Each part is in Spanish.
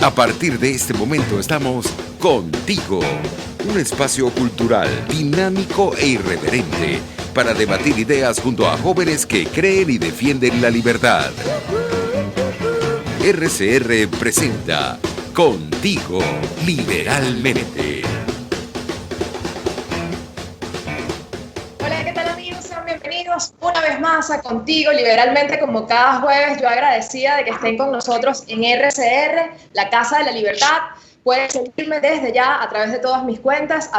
A partir de este momento estamos contigo, un espacio cultural dinámico e irreverente para debatir ideas junto a jóvenes que creen y defienden la libertad. RCR presenta Contigo Liberalmente. Hola, ¿qué tal amigos? Sean bienvenidos una vez más a Contigo Liberalmente. Como cada jueves, yo agradecida de que estén con nosotros en RCR, la Casa de la Libertad. Pueden seguirme desde ya a través de todas mis cuentas,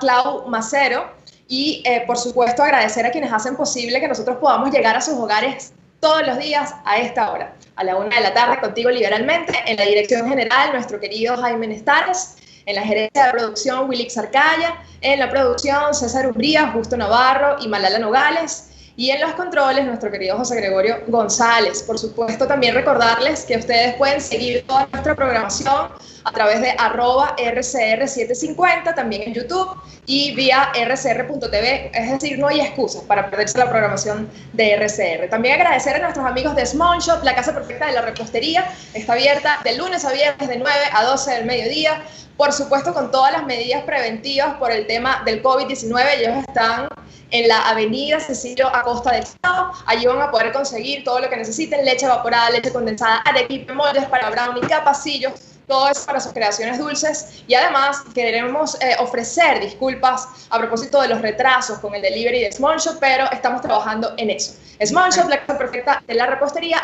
@claumacero. Y por supuesto agradecer a quienes hacen posible que nosotros podamos llegar a sus hogares todos los días a esta hora, a la 1 de la tarde, Contigo Liberalmente. En la dirección general, nuestro querido Jaime Nestares. En la gerencia de producción, Wilix Arcaya. En la producción, César Umbría, Justo Navarro y Malala Nogales. Y en los controles, nuestro querido José Gregorio González. Por supuesto, también recordarles que ustedes pueden seguir toda nuestra programación a través de @RCR750, también en YouTube y vía rcr.tv. Es decir, no hay excusas para perderse la programación de RCR. También agradecer a nuestros amigos de Small Shop, la casa perfecta de la repostería. Está abierta de lunes a viernes de 9 a 12 del mediodía. Por supuesto, con todas las medidas preventivas por el tema del COVID-19. Ellos están en la avenida Cecilio Acosta del Estado. Allí van a poder conseguir todo lo que necesiten: leche evaporada, leche condensada, arequipe, moldes para brownie, capacillos, todo eso para sus creaciones dulces. Y además queremos ofrecer disculpas a propósito de los retrasos con el delivery de Small Shop, pero estamos trabajando en eso. Small Shop, la casa perfecta de la repostería,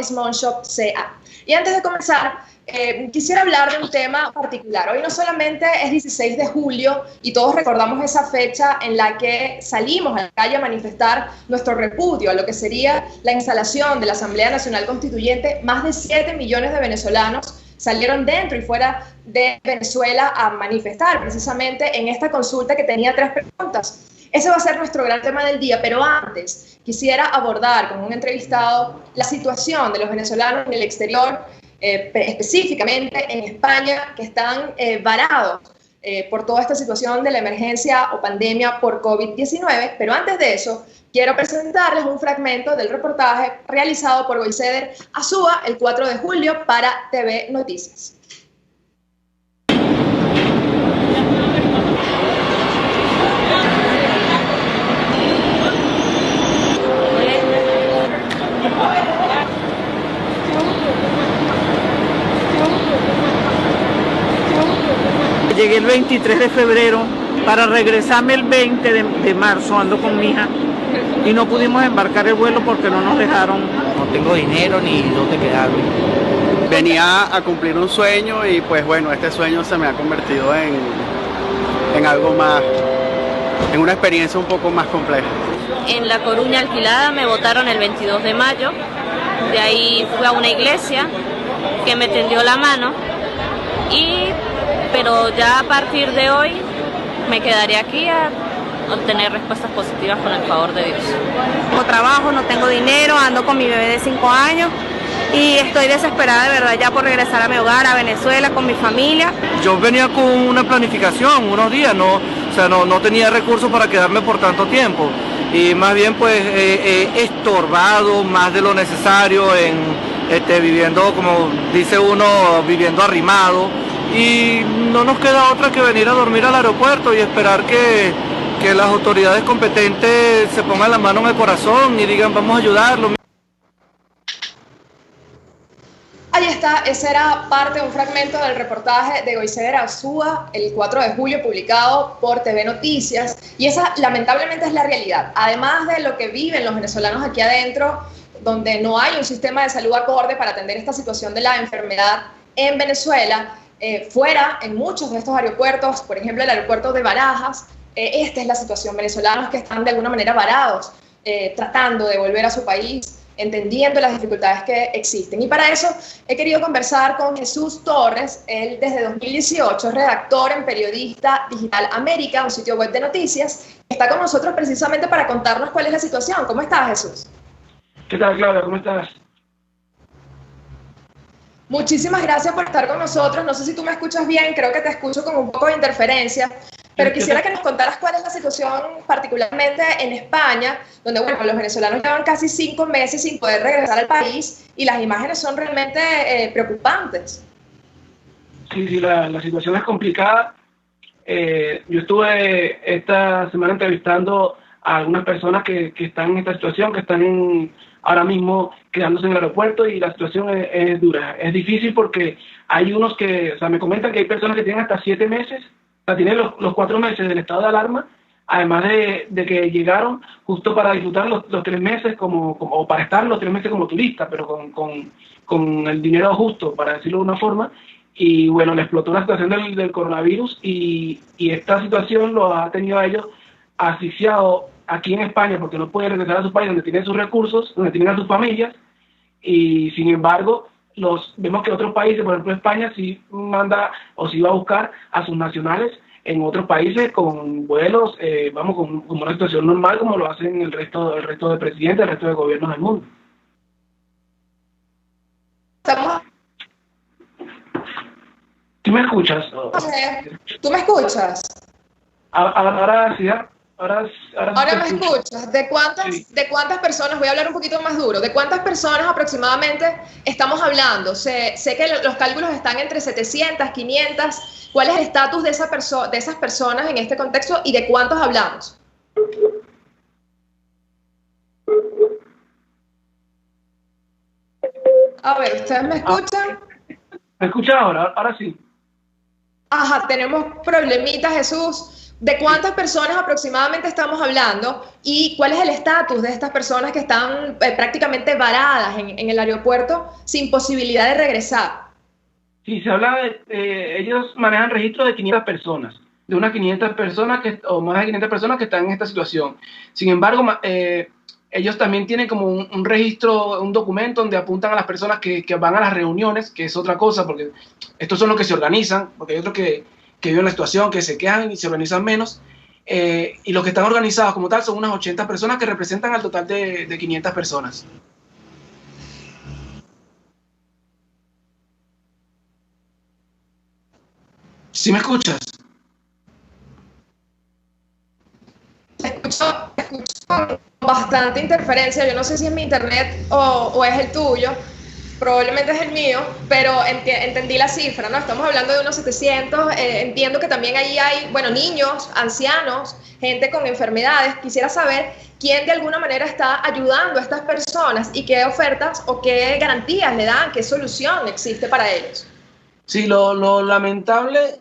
@SmallShopCA. Y antes de comenzar, quisiera hablar de un tema particular. Hoy no solamente es 16 de julio y todos recordamos esa fecha en la que salimos a la calle a manifestar nuestro repudio a lo que sería la instalación de la Asamblea Nacional Constituyente. Más de 7 millones de venezolanos salieron dentro y fuera de Venezuela a manifestar precisamente en esta consulta que tenía 3 preguntas. Ese va a ser nuestro gran tema del día, pero antes quisiera abordar con un entrevistado la situación de los venezolanos en el exterior, específicamente en España, que están varados por toda esta situación de la emergencia o pandemia por COVID-19. Pero antes de eso, quiero presentarles un fragmento del reportaje realizado por Goiseder Azúa el 4 de julio para TV Noticias. Llegué el 23 de febrero para regresarme el 20 de marzo, ando con mi hija, y no pudimos embarcar el vuelo porque no nos dejaron. No tengo dinero ni dónde quedarme. Venía a cumplir un sueño y pues bueno, este sueño se me ha convertido en algo más, en una experiencia un poco más compleja. En La Coruña alquilada me botaron el 22 de mayo, de ahí fui a una iglesia que me tendió la mano, pero ya a partir de hoy me quedaré aquí a obtener respuestas positivas con el favor de Dios. No tengo trabajo, no tengo dinero, ando con mi bebé de 5 años y estoy desesperada de verdad ya por regresar a mi hogar, a Venezuela, con mi familia. Yo venía con una planificación, unos días, no tenía recursos para quedarme por tanto tiempo. Y más bien pues he estorbado más de lo necesario viviendo, como dice uno, viviendo arrimado. Y no nos queda otra que venir a dormir al aeropuerto y esperar que las autoridades competentes se pongan la mano en el corazón y digan vamos a ayudarlo. Ahí está, ese era parte de un fragmento del reportaje de Goiseder Azúa el 4 de julio publicado por TV Noticias, y esa lamentablemente es la realidad. Además de lo que viven los venezolanos aquí adentro, donde no hay un sistema de salud acorde para atender esta situación de la enfermedad en Venezuela, fuera, en muchos de estos aeropuertos, por ejemplo el aeropuerto de Barajas, esta es la situación: venezolanos que están de alguna manera varados, tratando de volver a su país, entendiendo las dificultades que existen. Y para eso he querido conversar con Jesús Torres. Él desde 2018 es redactor en Periodista Digital América, un sitio web de noticias. Está con nosotros precisamente para contarnos cuál es la situación. ¿Cómo estás, Jesús? ¿Qué tal, Claudia? ¿Cómo estás? Muchísimas gracias por estar con nosotros. No sé si tú me escuchas bien, creo que te escucho con un poco de interferencia, pero quisiera que nos contaras cuál es la situación particularmente en España, donde bueno, los venezolanos llevan casi 5 meses sin poder regresar al país y las imágenes son realmente preocupantes. Sí, la situación es complicada. Yo estuve esta semana entrevistando a algunas personas que están en esta situación, que están ahora mismo quedándose en el aeropuerto, y la situación es dura. Es difícil porque hay unos que, o sea, me comentan que hay personas que tienen hasta 7 meses, o sea, tienen los 4 meses del estado de alarma, además de que llegaron justo para disfrutar los 3 meses o para estar los 3 meses como turistas, pero con el dinero justo, para decirlo de una forma. Y bueno, le explotó la situación del coronavirus, y esta situación lo ha tenido a ellos asfixiado aquí en España, porque no pueden regresar a su país donde tienen sus recursos, donde tienen a sus familias. Y sin embargo, vemos que otros países, por ejemplo España, sí manda o sí va a buscar a sus nacionales en otros países con vuelos, con una situación normal, como lo hacen el resto de presidentes, el resto de gobiernos del mundo. ¿Tú me escuchas? ¿Tú me escuchas? Ahora sí, Ahora me escuchas. ¿De cuántas personas, voy a hablar un poquito más duro, de cuántas personas aproximadamente estamos hablando? Sé que los cálculos están entre 700, 500. ¿Cuál es el estatus de esas personas en este contexto y de cuántos hablamos? A ver, ¿ustedes me escuchan? ¿Me escuchan ahora? Ahora sí. Ajá, tenemos problemitas, Jesús. ¿De cuántas personas aproximadamente estamos hablando y cuál es el estatus de estas personas que están prácticamente varadas en el aeropuerto sin posibilidad de regresar? Sí, se habla ellos manejan registros de 500 personas, de unas 500 personas o más de 500 personas que están en esta situación. Sin embargo, ellos también tienen como un registro, un documento donde apuntan a las personas que van a las reuniones, que es otra cosa, porque estos son los que se organizan, porque hay otros que viven la situación, que se quejan y se organizan menos, y los que están organizados como tal son unas 80 personas que representan al total de 500 personas. ¿Sí me escuchas? Escucho bastante interferencia. Yo no sé si es mi internet o es el tuyo. Probablemente es el mío, pero entendí la cifra, ¿no? Estamos hablando de unos 700. Entiendo que también ahí hay, niños, ancianos, gente con enfermedades. Quisiera saber quién de alguna manera está ayudando a estas personas y qué ofertas o qué garantías le dan, qué solución existe para ellos. Sí, lo lamentable,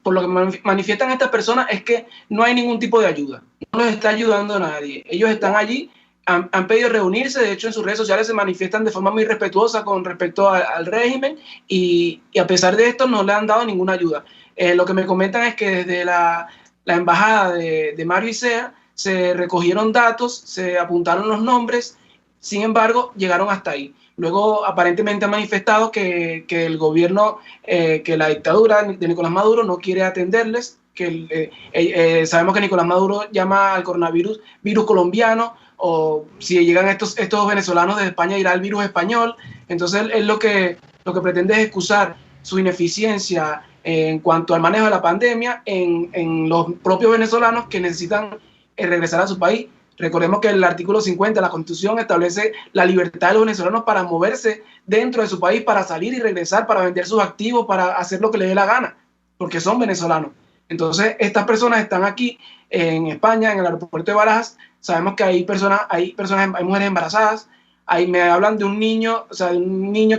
por lo que manifiestan estas personas, es que no hay ningún tipo de ayuda. No los está ayudando nadie. Ellos están allí. Han pedido reunirse, de hecho en sus redes sociales se manifiestan de forma muy respetuosa con respecto al régimen, y a pesar de esto no le han dado ninguna ayuda. Lo que me comentan es que desde la embajada de Mario Isea se recogieron datos, se apuntaron los nombres, sin embargo llegaron hasta ahí. Luego aparentemente han manifestado que el gobierno, que la dictadura de Nicolás Maduro no quiere atenderles, que sabemos que Nicolás Maduro llama al coronavirus virus colombiano, o si llegan estos venezolanos de España irá el virus español. Entonces él lo que pretende es excusar su ineficiencia en cuanto al manejo de la pandemia en los propios venezolanos que necesitan regresar a su país. Recordemos que el artículo 50 de la Constitución establece la libertad de los venezolanos para moverse dentro de su país, para salir y regresar, para vender sus activos, para hacer lo que les dé la gana, porque son venezolanos. Entonces estas personas están aquí en España, en el aeropuerto de Barajas. Sabemos que hay mujeres embarazadas. Me hablan de un niño,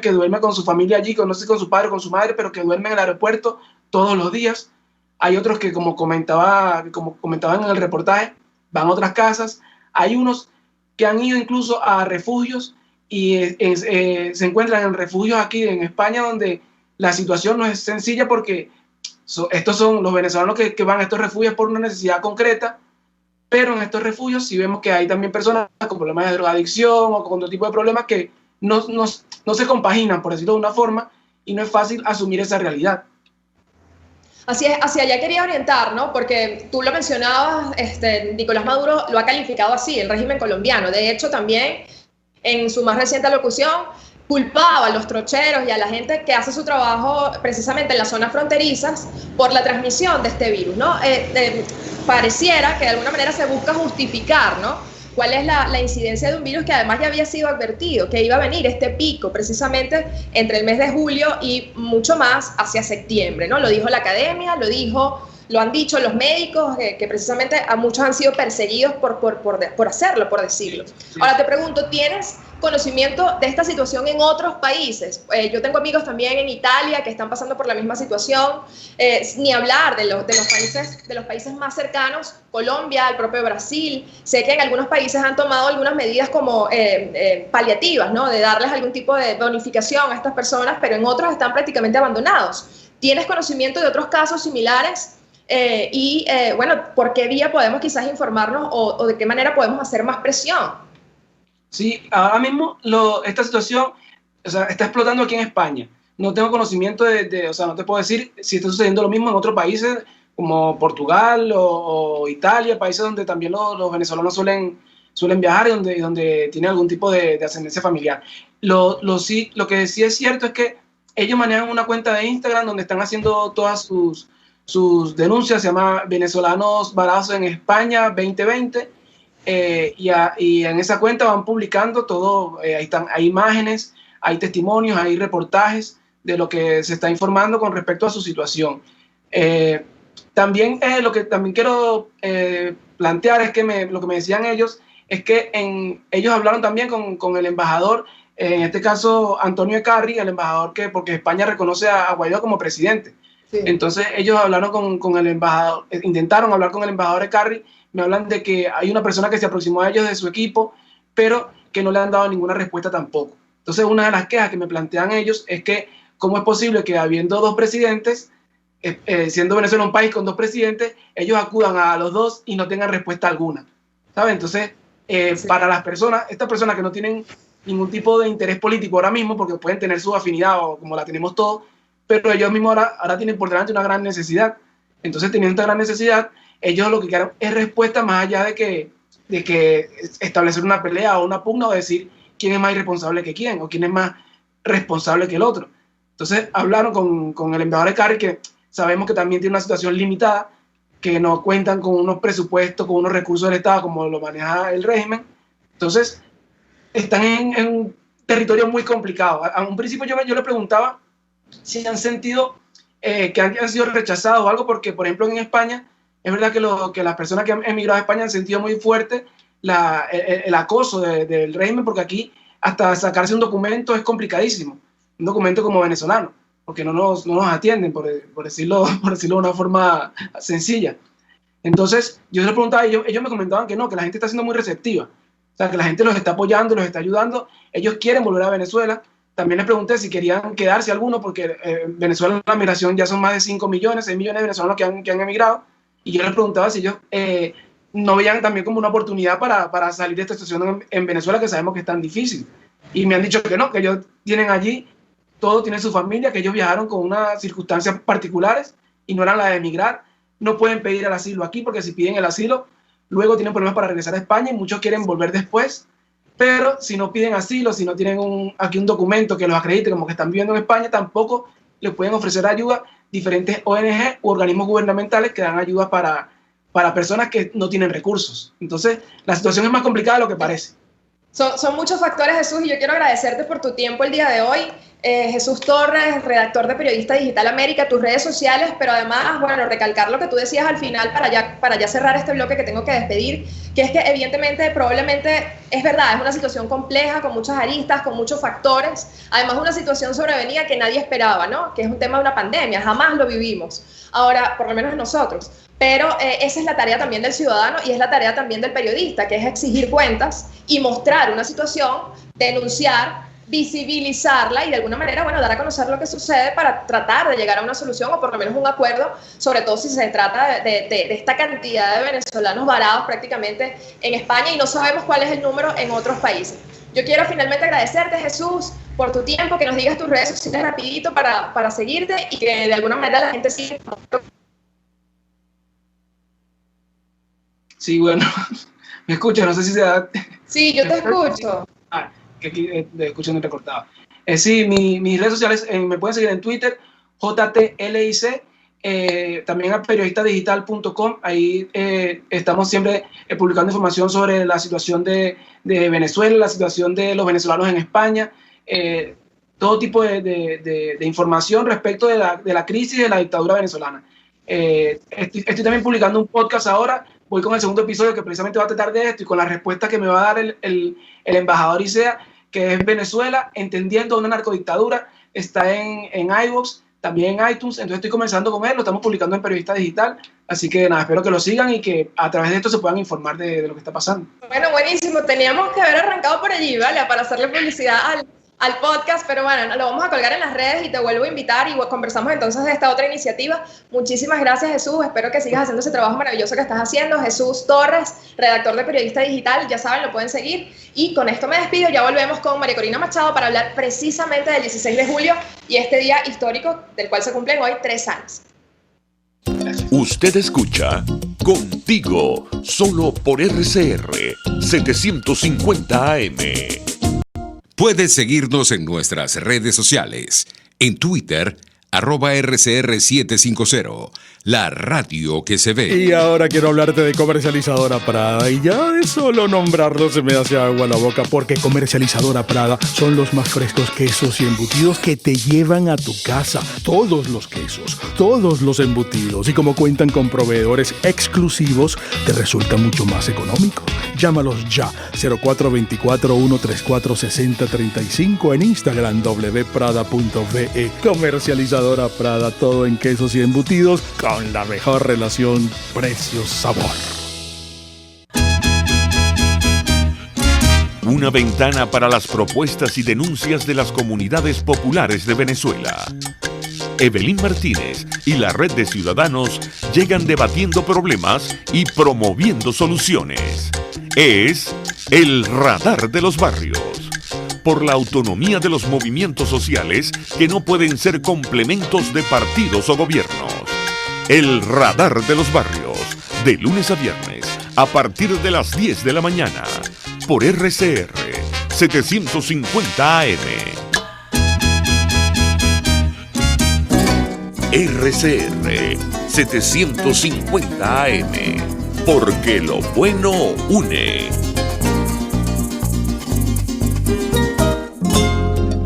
que duerme con su familia allí, no sé si con su padre o con su madre, pero que duerme en el aeropuerto todos los días. Hay otros que, como comentaban en el reportaje, van a otras casas. Hay unos que han ido incluso a refugios y se encuentran en refugios aquí en España, donde la situación no es sencilla, porque estos son los venezolanos que van a estos refugios por una necesidad concreta. Pero en estos refugios sí vemos que hay también personas con problemas de drogadicción o con otro tipo de problemas que no se compaginan, por decirlo de una forma, y no es fácil asumir esa realidad. Así es, hacia allá quería orientar, ¿no? Porque tú lo mencionabas, Nicolás Maduro lo ha calificado así, el régimen colombiano. De hecho, también en su más reciente alocución culpaba a los trocheros y a la gente que hace su trabajo precisamente en las zonas fronterizas por la transmisión de este virus, ¿no? Pareciera que de alguna manera se busca justificar, ¿no? cuál es la incidencia de un virus que además ya había sido advertido, que iba a venir este pico precisamente entre el mes de julio y mucho más hacia septiembre, ¿no? Lo dijo la academia, lo han dicho los médicos, que precisamente a muchos han sido perseguidos por hacerlo, por decirlo. Ahora te pregunto, ¿tienes conocimiento de esta situación en otros países? Yo tengo amigos también en Italia que están pasando por la misma situación, ni hablar de los países más cercanos, Colombia, el propio Brasil. Sé que en algunos países han tomado algunas medidas como paliativas, ¿no? De darles algún tipo de bonificación a estas personas, pero en otros están prácticamente abandonados. ¿Tienes conocimiento de otros casos similares? Bueno, ¿por qué vía podemos quizás informarnos o de qué manera podemos hacer más presión? Sí, ahora mismo esta situación, o sea, está explotando aquí en España. No tengo conocimiento o sea, no te puedo decir si está sucediendo lo mismo en otros países como Portugal o Italia, países donde también los venezolanos suelen viajar y donde tienen algún tipo de ascendencia familiar. Lo que sí es cierto es que ellos manejan una cuenta de Instagram donde están haciendo todas sus denuncias, se llama Venezolanos Varados en España 2020, y en esa cuenta van publicando todo, hay imágenes, hay testimonios, hay reportajes de lo que se está informando con respecto a su situación. También lo que también quiero plantear es que lo que me decían ellos es que ellos hablaron también con el embajador, en este caso Antonio Ecarri, el embajador porque España reconoce a Guaidó como presidente. Sí. Entonces ellos hablaron con el embajador, intentaron hablar con el embajador Ecarri, me hablan de que hay una persona que se aproximó a ellos de su equipo, pero que no le han dado ninguna respuesta tampoco. Entonces una de las quejas que me plantean ellos es que cómo es posible que habiendo dos presidentes, siendo Venezuela un país con dos presidentes, ellos acudan a los dos y no tengan respuesta alguna, ¿sabes? Entonces, sí, para estas personas que no tienen ningún tipo de interés político ahora mismo, porque pueden tener su afinidad o como la tenemos todos, pero ellos mismos ahora tienen por delante una gran necesidad. Entonces, teniendo esta gran necesidad, ellos lo que quieren es respuesta más allá de que establecer una pelea o una pugna o decir quién es más irresponsable que quién o quién es más responsable que el otro. Entonces, hablaron con el embajador Ecarri, que sabemos que también tiene una situación limitada, que no cuentan con unos presupuestos, con unos recursos del Estado como lo maneja el régimen. Entonces, están en un territorio muy complicado. A un principio yo le preguntaba si han sentido que han sido rechazados o algo, porque por ejemplo en España es verdad que las personas que han emigrado a España han sentido muy fuerte el acoso del régimen, porque aquí hasta sacarse un documento es complicadísimo, un documento como venezolano, porque no nos atienden, por decirlo de una forma sencilla. Entonces yo les preguntaba y ellos me comentaban que no, que la gente está siendo muy receptiva, o sea, que la gente los está apoyando, los está ayudando, ellos quieren volver a Venezuela. También les pregunté si querían quedarse algunos, porque en Venezuela la migración ya son más de 5 millones, 6 millones de venezolanos que han emigrado, y yo les preguntaba si ellos no veían también como una oportunidad para salir de esta situación en Venezuela, que sabemos que es tan difícil. Y me han dicho que no, que ellos tienen allí, todos tienen su familia, que ellos viajaron con unas circunstancias particulares y no eran las de emigrar. No pueden pedir el asilo aquí, porque si piden el asilo, luego tienen problemas para regresar a España y muchos quieren volver después. Pero si no piden asilo, si no tienen aquí un documento que los acredite como que están viviendo en España, tampoco les pueden ofrecer ayuda diferentes ONG u organismos gubernamentales que dan ayuda para personas que no tienen recursos. Entonces, la situación es más complicada de lo que parece. Son muchos factores, Jesús, y yo quiero agradecerte por tu tiempo el día de hoy. Jesús Torres, redactor de Periodista Digital América, tus redes sociales, pero además, bueno, recalcar lo que tú decías al final para ya cerrar este bloque que tengo que despedir, que es que evidentemente, probablemente, es verdad, es una situación compleja, con muchas aristas, con muchos factores, además una situación sobrevenida que nadie esperaba, ¿no? Que es un tema de una pandemia, jamás lo vivimos, ahora, por lo menos nosotros. Pero esa es la tarea también del ciudadano y es la tarea también del periodista, que es exigir cuentas y mostrar una situación, denunciar, visibilizarla y de alguna manera, bueno, dar a conocer lo que sucede para tratar de llegar a una solución o por lo menos un acuerdo, sobre todo si se trata de esta cantidad de venezolanos varados prácticamente en España y no sabemos cuál es el número en otros países. Yo quiero finalmente agradecerte, Jesús, por tu tiempo, que nos digas tus redes sociales rapidito para seguirte y que de alguna manera la gente siga. Sí, bueno, me escucho, no sé si se da... Sí, yo te escucho. Que aquí escuchando recortado. Sí, mis redes sociales me pueden seguir en Twitter, JTLIC, también a periodistadigital.com. Ahí estamos siempre publicando información sobre la situación de Venezuela, la situación de los venezolanos en España, todo tipo de información respecto de la crisis de la dictadura venezolana. Estoy también publicando un podcast ahora. Voy con el segundo episodio que precisamente va a tratar de esto y con la respuesta que me va a dar el embajador ICEA, que es Venezuela entendiendo una narcodictadura. Está en iVoox, también en iTunes. Entonces estoy comenzando con él, lo estamos publicando en Periodista Digital. Así que nada, espero que lo sigan y que a través de esto se puedan informar de lo que está pasando. Bueno, buenísimo. Teníamos que haber arrancado por allí, ¿vale? Para hacerle publicidad al podcast, pero bueno, lo vamos a colgar en las redes y te vuelvo a invitar y conversamos entonces de esta otra iniciativa. Muchísimas gracias, Jesús. Espero que sigas haciendo ese trabajo maravilloso que estás haciendo. Jesús Torres, redactor de Periodista Digital, ya saben, lo pueden seguir. Y con esto me despido. Ya volvemos con María Corina Machado para hablar precisamente del 16 de julio y este día histórico del cual se cumplen hoy 3 años. Usted escucha Contigo, solo por RCR 750 AM. Puedes seguirnos en nuestras redes sociales. En Twitter, @RCR750, la radio que se ve. Y ahora quiero hablarte de Comercializadora Prada. Y ya de solo nombrarlo se me hace agua la boca, porque Comercializadora Prada son los más frescos quesos y embutidos que te llevan a tu casa. Todos los quesos, todos los embutidos. Y como cuentan con proveedores exclusivos, te resulta mucho más económico. Llámalos ya, 0424-134-6035, en Instagram wprada.ve. Comercializadora Prada, todo en quesos y embutidos con la mejor relación precio-sabor. Una ventana para las propuestas y denuncias de las comunidades populares de Venezuela. Evelyn Martínez y la Red de Ciudadanos llegan debatiendo problemas y promoviendo soluciones. Es el Radar de los Barrios. Por la autonomía de los movimientos sociales que no pueden ser complementos de partidos o gobiernos. El Radar de los Barrios, de lunes a viernes, a partir de las 10 de la mañana, por RCR 750 AM. RCR 750 AM, porque lo bueno une.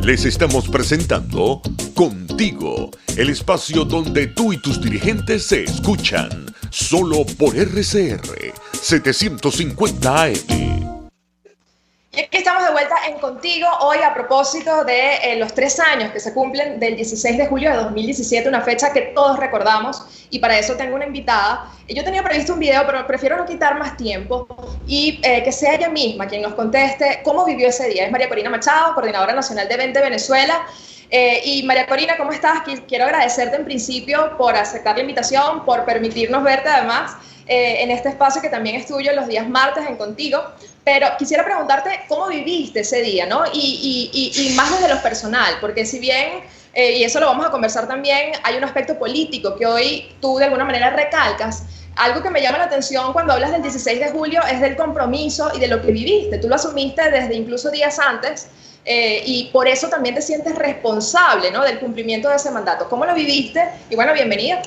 Les estamos presentando Contigo, el espacio donde tú y tus dirigentes se escuchan, solo por RCR 750 AM. Y aquí estamos de vuelta en Contigo, hoy a propósito de los 3 años que se cumplen del 16 de julio de 2017, una fecha que todos recordamos, y para eso tengo una invitada. Yo tenía previsto un video, pero prefiero no quitar más tiempo y que sea ella misma quien nos conteste cómo vivió ese día. Es María Corina Machado, coordinadora nacional de Vente Venezuela. Y María Corina, ¿cómo estás? Quiero agradecerte en principio por aceptar la invitación, por permitirnos verte además en este espacio que también es tuyo los días martes en Contigo. Pero quisiera preguntarte cómo viviste ese día, ¿no? Y más desde lo personal, porque si bien, y eso lo vamos a conversar también, hay un aspecto político que hoy tú de alguna manera recalcas. Algo que me llama la atención cuando hablas del 16 de julio es del compromiso y de lo que viviste. Tú lo asumiste desde incluso días antes y por eso también te sientes responsable, ¿no?, del cumplimiento de ese mandato. ¿Cómo lo viviste? Y bueno, bienvenida.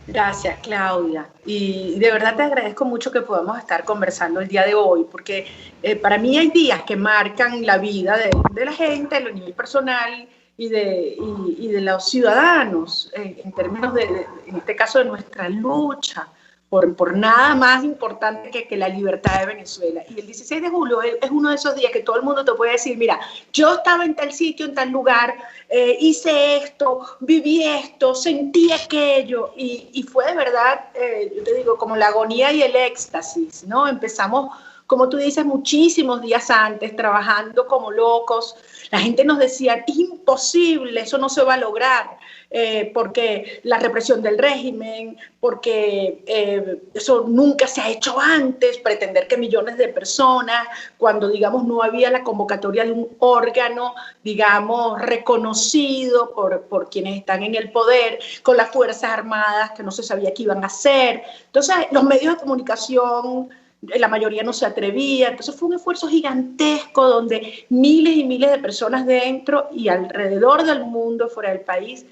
Gracias, Claudia. Y de verdad te agradezco mucho que podamos estar conversando el día de hoy, porque para mí hay días que marcan la vida de la gente, a nivel personal y de los ciudadanos, en términos en este caso, de nuestra lucha por nada más importante que la libertad de Venezuela. Y el 16 de julio es uno de esos días que todo el mundo te puede decir, mira, yo estaba en tal sitio, en tal lugar, hice esto, viví esto, sentí aquello, y fue de verdad, yo te digo, como la agonía y el éxtasis, ¿no? Empezamos, como tú dices, muchísimos días antes, trabajando como locos. La gente nos decía, imposible, eso no se va a lograr, porque la represión del régimen, porque eso nunca se ha hecho antes, pretender que millones de personas, cuando, digamos, no había la convocatoria de un órgano, digamos, reconocido por quienes están en el poder, con las Fuerzas Armadas, que no se sabía qué iban a hacer. Entonces, los medios de comunicación, la mayoría no se atrevía. Entonces fue un esfuerzo gigantesco donde miles y miles de personas dentro y alrededor del mundo, fuera del país,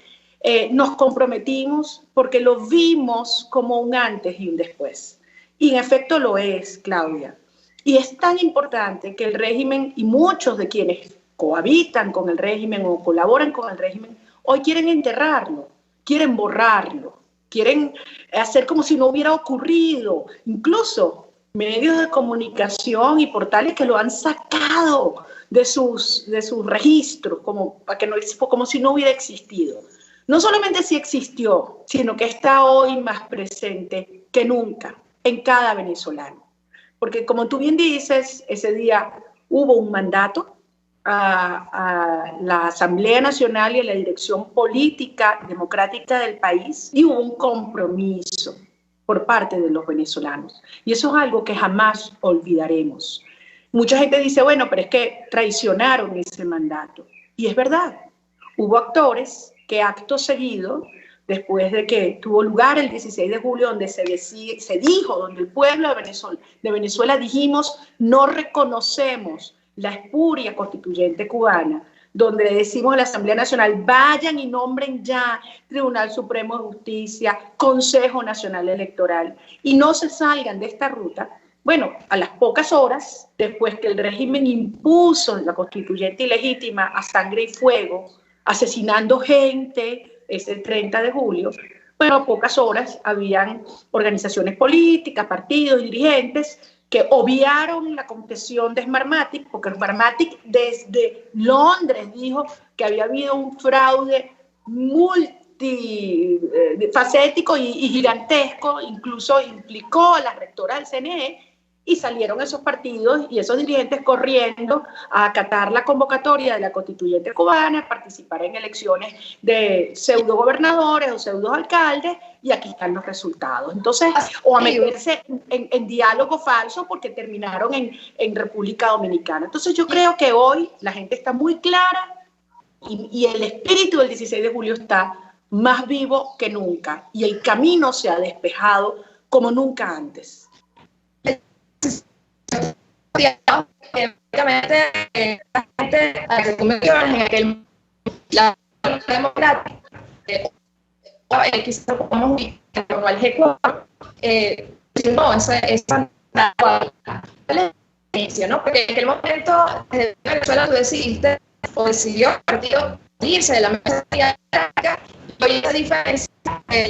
nos comprometimos porque lo vimos como un antes y un después. Y en efecto lo es, Claudia. Y es tan importante que el régimen y muchos de quienes cohabitan con el régimen o colaboran con el régimen, hoy quieren enterrarlo, quieren borrarlo, quieren hacer como si no hubiera ocurrido. Incluso medios de comunicación y portales que lo han sacado de sus registros, como si no hubiera existido. No solamente sí existió, sino que está hoy más presente que nunca en cada venezolano. Porque como tú bien dices, ese día hubo un mandato a la Asamblea Nacional y a la dirección política democrática del país, y hubo un compromiso por parte de los venezolanos. Y eso es algo que jamás olvidaremos. Mucha gente dice, bueno, pero es que traicionaron ese mandato. Y es verdad, hubo actores que acto seguido, después de que tuvo lugar el 16 de julio, donde se dijo, donde el pueblo de Venezuela dijimos, no reconocemos la espuria constituyente cubana, donde le decimos a la Asamblea Nacional, vayan y nombren ya Tribunal Supremo de Justicia, Consejo Nacional Electoral, y no se salgan de esta ruta. Bueno, a las pocas horas, después que el régimen impuso la constituyente ilegítima a sangre y fuego, asesinando gente, ese 30 de julio, pero a pocas horas habían organizaciones políticas, partidos, dirigentes que obviaron la confesión de Smartmatic, porque Smartmatic desde Londres dijo que había habido un fraude multifacético y gigantesco, incluso implicó a la rectora del CNE, y salieron esos partidos y esos dirigentes corriendo a acatar la convocatoria de la constituyente cubana, a participar en elecciones de pseudo gobernadores o pseudo alcaldes, y aquí están los resultados. Entonces, o a meterse en diálogo falso porque terminaron en República Dominicana. Entonces yo creo que hoy la gente está muy clara y el espíritu del 16 de julio está más vivo que nunca y el camino se ha despejado como nunca antes. Básicamente, la gente a la que se convirtió en aquel la democrática, quizás lo podemos ver como el G4, no, esa ¿no? Porque en aquel momento, desde Venezuela, tú decidiste, o decidió el partido irse de la mesa dialéctica, y hoy esa diferencia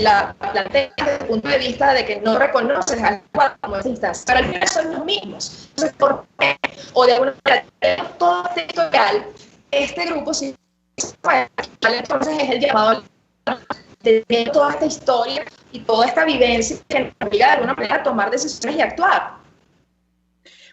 la plantea desde el punto de vista de que no reconoces al G4 como esa instancia, pero al final son los mismos. Entonces, ¿por qué? O de alguna manera, tenemos todo este historial, este grupo, sí, entonces es el llamado de toda esta historia y toda esta vivencia que nos obliga de alguna manera a tomar decisiones y actuar.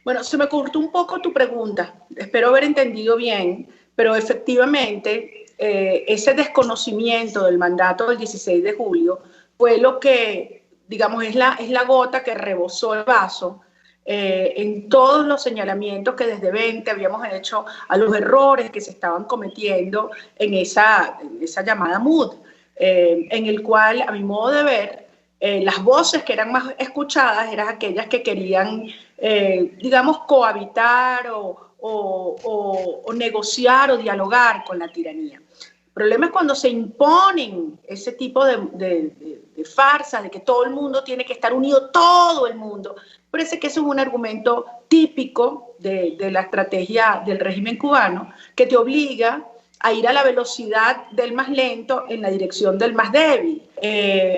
Bueno, se me cortó un poco tu pregunta, espero haber entendido bien, pero efectivamente ese desconocimiento del mandato del 16 de julio fue lo que, digamos, es la gota que rebosó el vaso en todos los señalamientos que desde 20 habíamos hecho a los errores que se estaban cometiendo en esa llamada MUD, en el cual, a mi modo de ver, las voces que eran más escuchadas eran aquellas que querían, digamos, cohabitar o negociar o dialogar con la tiranía. El problema es cuando se imponen ese tipo de farsas, de que todo el mundo tiene que estar unido, todo el mundo. Parece que eso es un argumento típico de la estrategia del régimen cubano, que te obliga a ir a la velocidad del más lento en la dirección del más débil.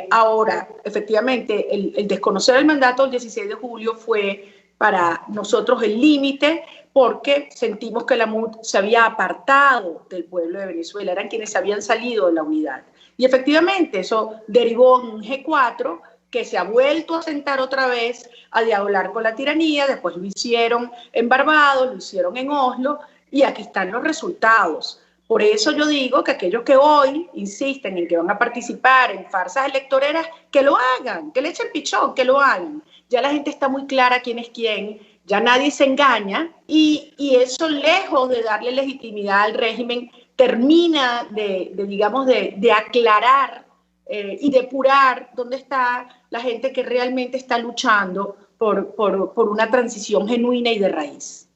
Ahora, efectivamente, el desconocer el mandato del 16 de julio fue para nosotros el límite, porque sentimos que la MUD se había apartado del pueblo de Venezuela, eran quienes habían salido de la unidad. Y efectivamente eso derivó en un G4 que se ha vuelto a sentar otra vez a dialogar con la tiranía, después lo hicieron en Barbados, lo hicieron en Oslo, y aquí están los resultados. Por eso yo digo que aquellos que hoy insisten en que van a participar en farsas electoreras, que lo hagan, que le echen pichón, que lo hagan. Ya la gente está muy clara quién es quién, ya nadie se engaña, y eso, lejos de darle legitimidad al régimen, termina de aclarar y depurar dónde está la gente que realmente está luchando por una transición genuina y de raíz.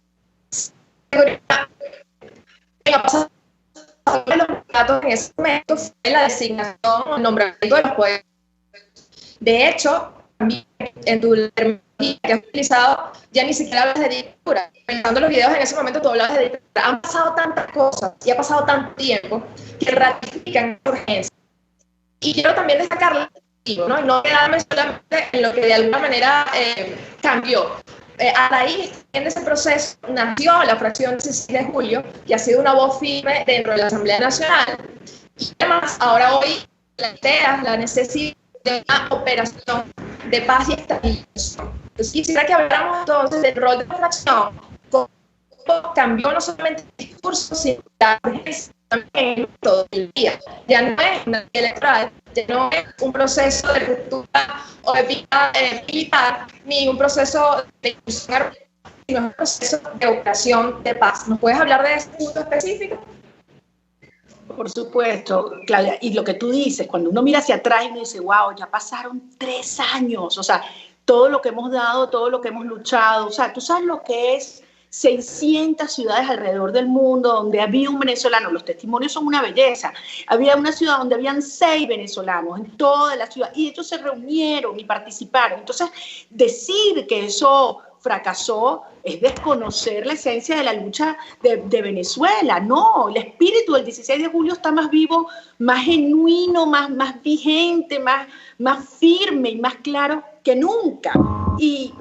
datos en ese momento fue la designación, el nombramiento de los poderes. De hecho, también en tu terminología que has utilizado, ya ni siquiera hablas de dictadura. Pensando los videos en ese momento, tú hablabas de dictadura. Han pasado tantas cosas y ha pasado tanto tiempo que ratifican esta urgencia. Y quiero también destacar, ¿no? Y no quedarme solamente en lo que de alguna manera cambió. A raíz de ese proceso nació la fracción 16 de julio y ha sido una voz firme dentro de la Asamblea Nacional. Y además, ahora hoy plantea la necesidad de una operación de paz y estabilización. Entonces, quisiera que habláramos entonces del rol de la fracción, cómo cambió no solamente el discurso, sino la urgencia también todo el día. Ya no es una electoral, ya no es un proceso de ruptura o de pica militar, ni un proceso de inclusión, sino un proceso de operación de paz. ¿Nos puedes hablar de ese punto específico? Por supuesto, Claudia, y lo que tú dices, cuando uno mira hacia atrás y uno dice, wow, ya pasaron 3 años, o sea, todo lo que hemos dado, todo lo que hemos luchado, o sea, tú sabes lo que es 600 ciudades alrededor del mundo donde había un venezolano, los testimonios son una belleza, había una ciudad donde habían 6 venezolanos en toda la ciudad y ellos se reunieron y participaron. Entonces, decir que eso fracasó es desconocer la esencia de la lucha de Venezuela. No, el espíritu del 16 de julio está más vivo, más genuino, más vigente, más firme y más claro que nunca. Y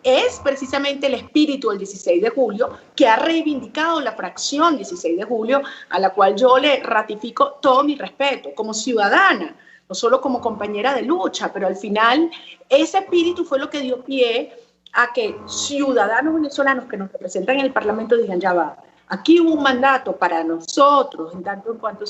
es precisamente el espíritu del 16 de julio que ha reivindicado la fracción 16 de julio, a la cual yo le ratifico todo mi respeto como ciudadana, no solo como compañera de lucha, pero al final ese espíritu fue lo que dio pie a que ciudadanos venezolanos que nos representan en el Parlamento digan, ya va, aquí hubo un mandato para nosotros, en tanto en cuanto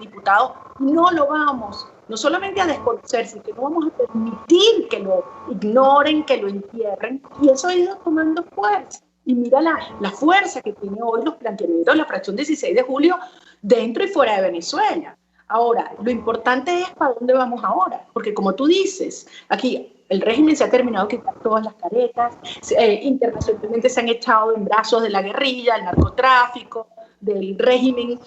diputados, no lo vamos, no solamente a desconocer, sino que no vamos a permitir que lo ignoren, que lo entierren, y eso ha ido tomando fuerza. Y mira la fuerza que tiene hoy los planteamientos de la fracción 16 de julio dentro y fuera de Venezuela. Ahora, lo importante es para dónde vamos ahora, porque como tú dices, aquí el régimen se ha terminado de quitar todas las caretas, internacionalmente se han echado en brazos de la guerrilla, el narcotráfico, del régimen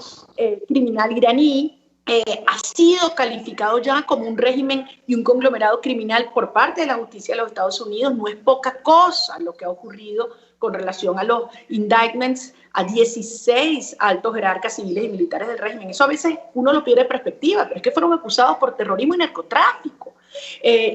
criminal iraní, ha sido calificado ya como un régimen y un conglomerado criminal por parte de la justicia de los Estados Unidos. No es poca cosa lo que ha ocurrido con relación a los indictments a 16 altos jerarcas civiles y militares del régimen. Eso a veces uno lo pierde de perspectiva, pero es que fueron acusados por terrorismo y narcotráfico.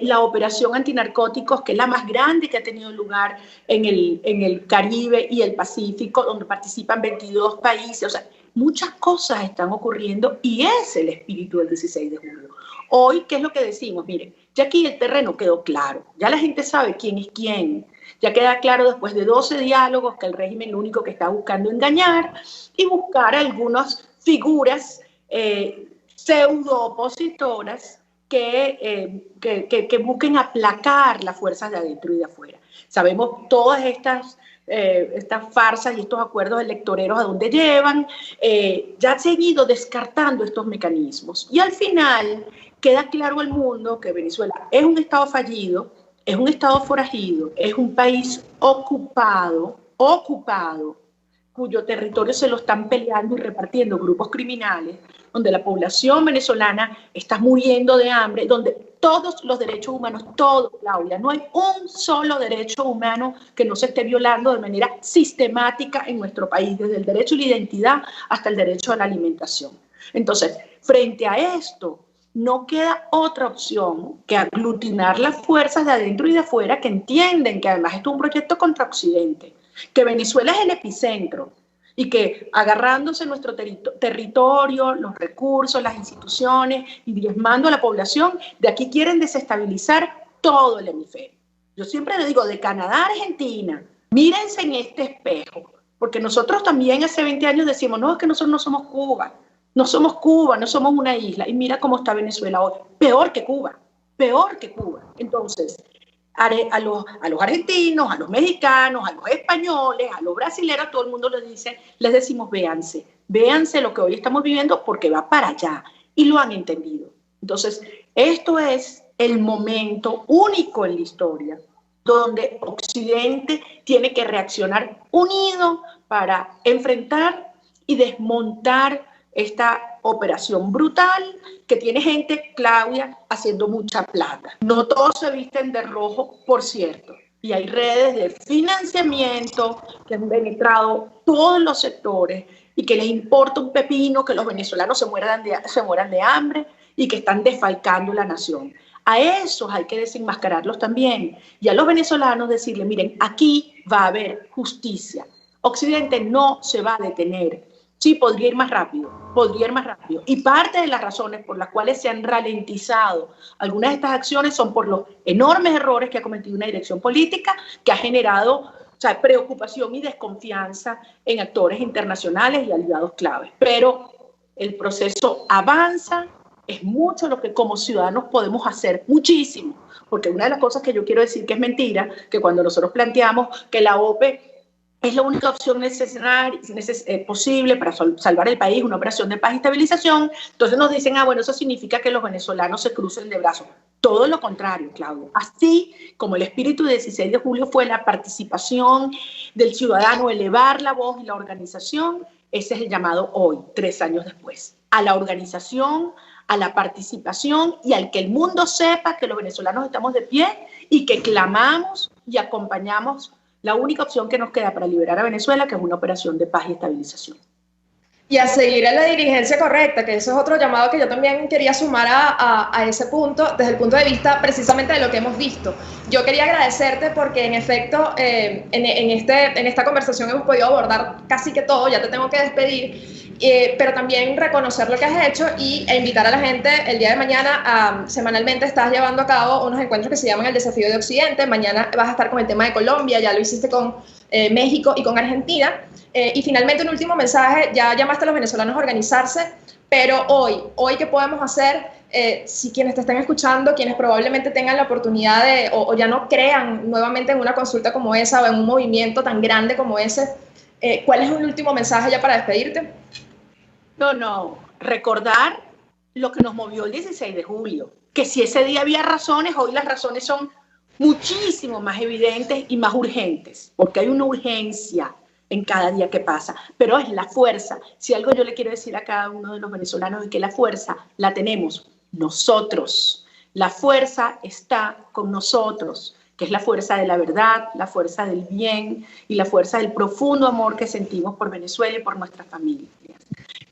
La operación antinarcóticos, que es la más grande que ha tenido lugar en el Caribe y el Pacífico, donde participan 22 países. O sea, muchas cosas están ocurriendo y es el espíritu del 16 de julio. Hoy, ¿qué es lo que decimos? Miren, ya aquí el terreno quedó claro, ya la gente sabe quién es quién, ya queda claro después de 12 diálogos que el régimen lo único que está buscando es engañar y buscar algunas figuras pseudo-opositoras que busquen aplacar las fuerzas de adentro y de afuera. Sabemos todas estas farsas y estos acuerdos electoreros a dónde llevan, ya han seguido descartando estos mecanismos. Y al final queda claro al mundo que Venezuela es un estado fallido, es un estado forajido, es un país ocupado, cuyo territorio se lo están peleando y repartiendo grupos criminales, donde la población venezolana está muriendo de hambre, donde todos los derechos humanos, todo, Claudia, no hay un solo derecho humano que no se esté violando de manera sistemática en nuestro país, desde el derecho a la identidad hasta el derecho a la alimentación. Entonces, frente a esto, no queda otra opción que aglutinar las fuerzas de adentro y de afuera que entienden que además esto es un proyecto contra Occidente, que Venezuela es el epicentro y que agarrándose nuestro territorio, los recursos, las instituciones y diezmando a la población, de aquí quieren desestabilizar todo el hemisferio. Yo siempre le digo, de Canadá a Argentina, mírense en este espejo, porque nosotros también hace 20 años decimos, no, es que nosotros no somos Cuba, no somos Cuba, no somos una isla, y mira cómo está Venezuela hoy, peor que Cuba. Entonces, a los argentinos, a los mexicanos, a los españoles, a los brasileños, todo el mundo les decimos, véanse lo que hoy estamos viviendo porque va para allá, y lo han entendido. Entonces, esto es el momento único en la historia donde Occidente tiene que reaccionar unido para enfrentar y desmontar esta operación brutal que tiene gente, Claudia, haciendo mucha plata. No todos se visten de rojo, por cierto. Y hay redes de financiamiento que han penetrado todos los sectores y que les importa un pepino que los venezolanos se mueran de hambre y que están desfalcando la nación. A esos hay que desenmascararlos también. Y a los venezolanos decirles, miren, aquí va a haber justicia. Occidente no se va a detener. Sí, podría ir más rápido. Y parte de las razones por las cuales se han ralentizado algunas de estas acciones son por los enormes errores que ha cometido una dirección política que ha generado preocupación y desconfianza en actores internacionales y aliados claves. Pero el proceso avanza, es mucho lo que como ciudadanos podemos hacer, muchísimo. Porque una de las cosas que yo quiero decir que es mentira, que cuando nosotros planteamos que la OPE es la única opción posible para salvar el país, una operación de paz y estabilización, entonces nos dicen, bueno, eso significa que los venezolanos se crucen de brazos. Todo lo contrario, Claudio. Así como el espíritu del 16 de julio fue la participación del ciudadano, elevar la voz y la organización, ese es el llamado hoy, 3 años después. A la organización, a la participación y al que el mundo sepa que los venezolanos estamos de pie y que clamamos y acompañamos la única opción que nos queda para liberar a Venezuela, que es una operación de paz y estabilización. Y a seguir en la dirigencia correcta, que eso es otro llamado que yo también quería sumar a ese punto, desde el punto de vista precisamente de lo que hemos visto. Yo quería agradecerte porque en efecto en esta conversación hemos podido abordar casi que todo, ya te tengo que despedir, pero también reconocer lo que has hecho e invitar a la gente. El día de mañana, semanalmente estás llevando a cabo unos encuentros que se llaman el Desafío de Occidente. Mañana vas a estar con el tema de Colombia, ya lo hiciste con México y con Argentina. Y finalmente un último mensaje, ya llamaste a los venezolanos a organizarse, pero hoy ¿qué podemos hacer? Si quienes te están escuchando, quienes probablemente tengan la oportunidad de, o ya no crean nuevamente en una consulta como esa o en un movimiento tan grande como ese, ¿cuál es un último mensaje ya para despedirte? No, recordar lo que nos movió el 16 de julio, que si ese día había razones, hoy las razones son muchísimo más evidentes y más urgentes, porque hay una urgencia en cada día que pasa, pero es la fuerza. Si algo yo le quiero decir a cada uno de los venezolanos es que la fuerza la tenemos nosotros. La fuerza está con nosotros, que es la fuerza de la verdad, la fuerza del bien y la fuerza del profundo amor que sentimos por Venezuela y por nuestras familias.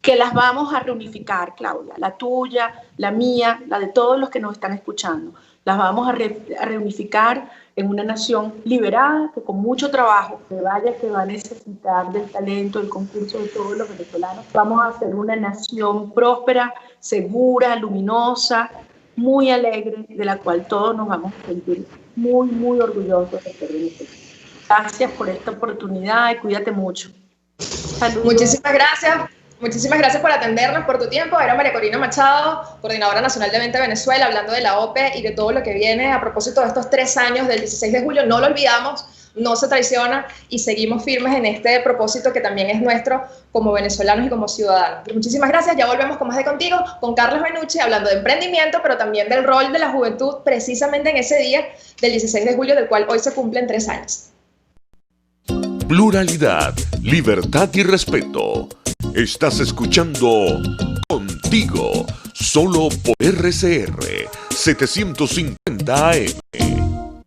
Que las vamos a reunificar, Claudia, la tuya, la mía, la de todos los que nos están escuchando. Las vamos a reunificar en una nación liberada que con mucho trabajo, que va a necesitar del talento, del concurso de todos los venezolanos. Vamos a hacer una nación próspera, segura, luminosa, muy alegre, de la cual todos nos vamos a sentir muy, muy orgullosos de ser venezolanos. Gracias por esta oportunidad y cuídate mucho. Saludos. Muchísimas gracias por atendernos, por tu tiempo. Era María Corina Machado, Coordinadora Nacional de Venta de Venezuela, hablando de la OPE y de todo lo que viene a propósito de estos 3 años del 16 de julio. No lo olvidamos, no se traiciona y seguimos firmes en este propósito que también es nuestro como venezolanos y como ciudadanos. Muchísimas gracias. Ya volvemos con más de Contigo, con Carlos Benucci, hablando de emprendimiento, pero también del rol de la juventud precisamente en ese día del 16 de julio, del cual hoy se cumplen 3 años. Pluralidad, libertad y respeto. Estás escuchando Contigo, solo por RCR 750 AM.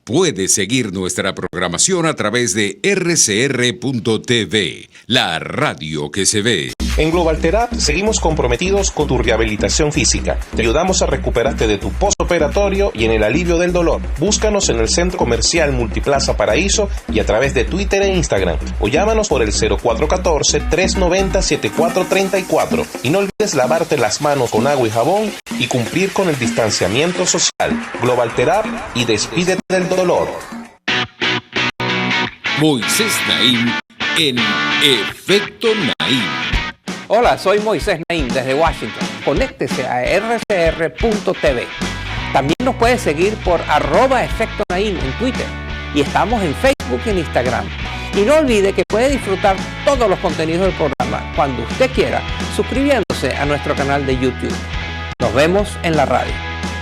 Puedes seguir nuestra programación a través de rcr.tv, la radio que se ve. En Global Therapy seguimos comprometidos con tu rehabilitación física. Te ayudamos a recuperarte de tu postoperatorio y en el alivio del dolor. Búscanos en el Centro Comercial Multiplaza Paraíso y a través de Twitter e Instagram. O llámanos por el 0414-390-7434. Y no olvides lavarte las manos con agua y jabón y cumplir con el distanciamiento social. Global Therapy y despídete del dolor. Moisés Naim en Efecto Naim. Hola, soy Moisés Naim desde Washington. Conéctese a rcr.tv. También nos puede seguir por @Efecto Naim en Twitter. Y estamos en Facebook y en Instagram. Y no olvide que puede disfrutar todos los contenidos del programa cuando usted quiera, suscribiéndose a nuestro canal de YouTube. Nos vemos en la radio.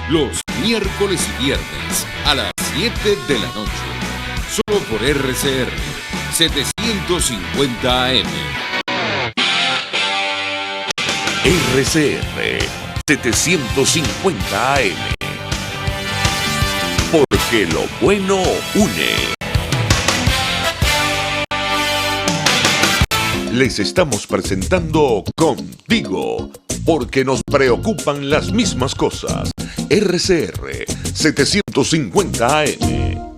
Los miércoles y viernes a las 7 de la noche. Solo por RCR 750 AM. RCR 750 AM. Porque lo bueno une. Les estamos presentando Contigo, porque nos preocupan las mismas cosas. RCR 750 AM.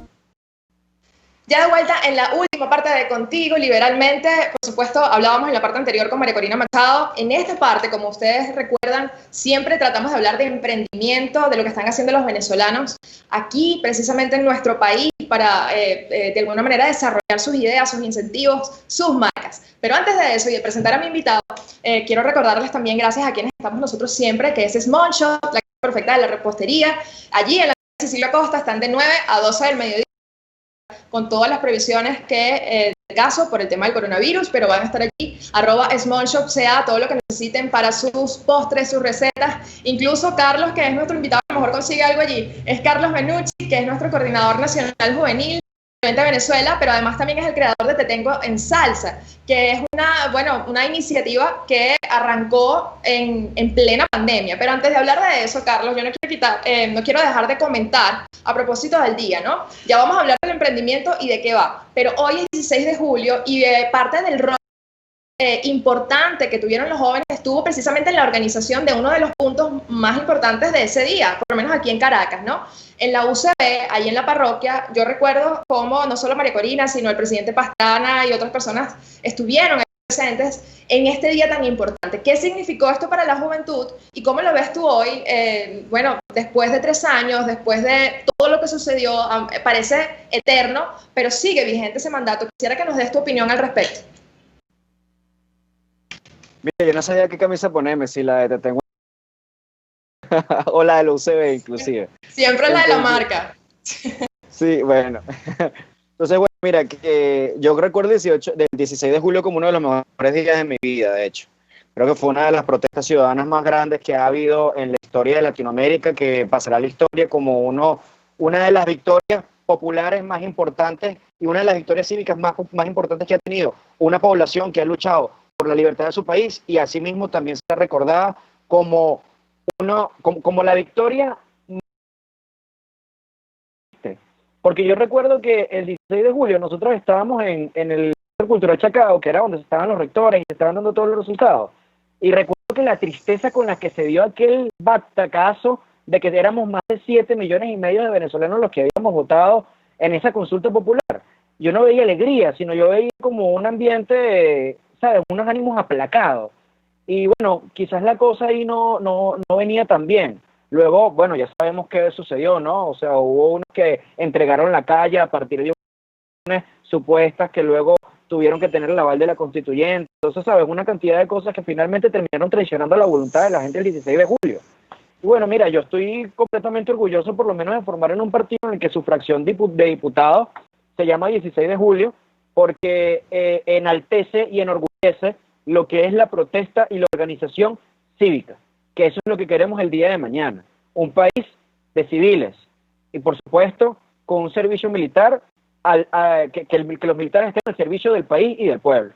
Ya de vuelta en la última parte de Contigo, liberalmente, por supuesto, hablábamos en la parte anterior con María Corina Machado. En esta parte, como ustedes recuerdan, siempre tratamos de hablar de emprendimiento, de lo que están haciendo los venezolanos aquí, precisamente en nuestro país, para de alguna manera desarrollar sus ideas, sus incentivos, sus marcas. Pero antes de eso y de presentar a mi invitado, quiero recordarles también, gracias a quienes estamos nosotros siempre, que es Small Shop, la casa perfecta de la repostería. Allí en la Cecilia Costa están de 9 a 12 del mediodía, con todas las previsiones que del caso por el tema del coronavirus, pero van a estar allí, @smallshopca, todo lo que necesiten para sus postres, sus recetas. Incluso Carlos, que es nuestro invitado, a lo mejor consigue algo allí. Es Carlos Benucci, que es nuestro coordinador nacional juvenil de Venezuela, pero además también es el creador de Te Tengo en Salsa, que es una iniciativa que arrancó en plena pandemia. Pero antes de hablar de eso, Carlos, yo no quiero dejar de comentar a propósito del día, ¿no? Ya vamos a hablar del emprendimiento y de qué va, pero hoy es 16 de julio y parte del rol importante que tuvieron los jóvenes estuvo precisamente en la organización de uno de los puntos más importantes de ese día, por lo menos aquí en Caracas, ¿no? En la UCB, ahí en la parroquia, yo recuerdo cómo no solo María Corina, sino el presidente Pastrana y otras personas estuvieron presentes en este día tan importante. ¿Qué significó esto para la juventud y cómo lo ves tú hoy? Después de 3 años, después de todo lo que sucedió, parece eterno, pero sigue vigente ese mandato. Quisiera que nos des tu opinión al respecto. Mira, yo no sabía qué camisa ponerme, si la de Te Tengo o la de la UCB inclusive. Siempre la de la marca. Sí, bueno. Entonces, bueno, mira, que yo recuerdo del 16 de julio como uno de los mejores días de mi vida, de hecho. Creo que fue una de las protestas ciudadanas más grandes que ha habido en la historia de Latinoamérica, que pasará a la historia como una de las victorias populares más importantes y una de las victorias cívicas más importantes que ha tenido una población que ha luchado por la libertad de su país, y asimismo también será recordada como la victoria. Porque yo recuerdo que el 16 de julio nosotros estábamos en el Centro Cultural Chacao, que era donde estaban los rectores y se estaban dando todos los resultados. Y recuerdo que la tristeza con la que se dio aquel batacazo de que éramos más de 7,5 millones de venezolanos los que habíamos votado en esa consulta popular. Yo no veía alegría, sino yo veía como un ambiente, ¿sabes? Unos ánimos aplacados. Y bueno, quizás la cosa ahí no venía tan bien. Luego, bueno, ya sabemos qué sucedió, ¿no? O sea, hubo unos que entregaron la calle a partir de unas supuestas que luego tuvieron que tener el aval de la constituyente. Entonces, ¿sabes? Una cantidad de cosas que finalmente terminaron traicionando la voluntad de la gente el 16 de julio. Y bueno, mira, yo estoy completamente orgulloso por lo menos de formar en un partido en el que su fracción de diputados se llama 16 de julio, porque enaltece y enorgullece lo que es la protesta y la organización cívica, que eso es lo que queremos el día de mañana. Un país de civiles y, por supuesto, con un servicio militar, que los militares estén al servicio del país y del pueblo.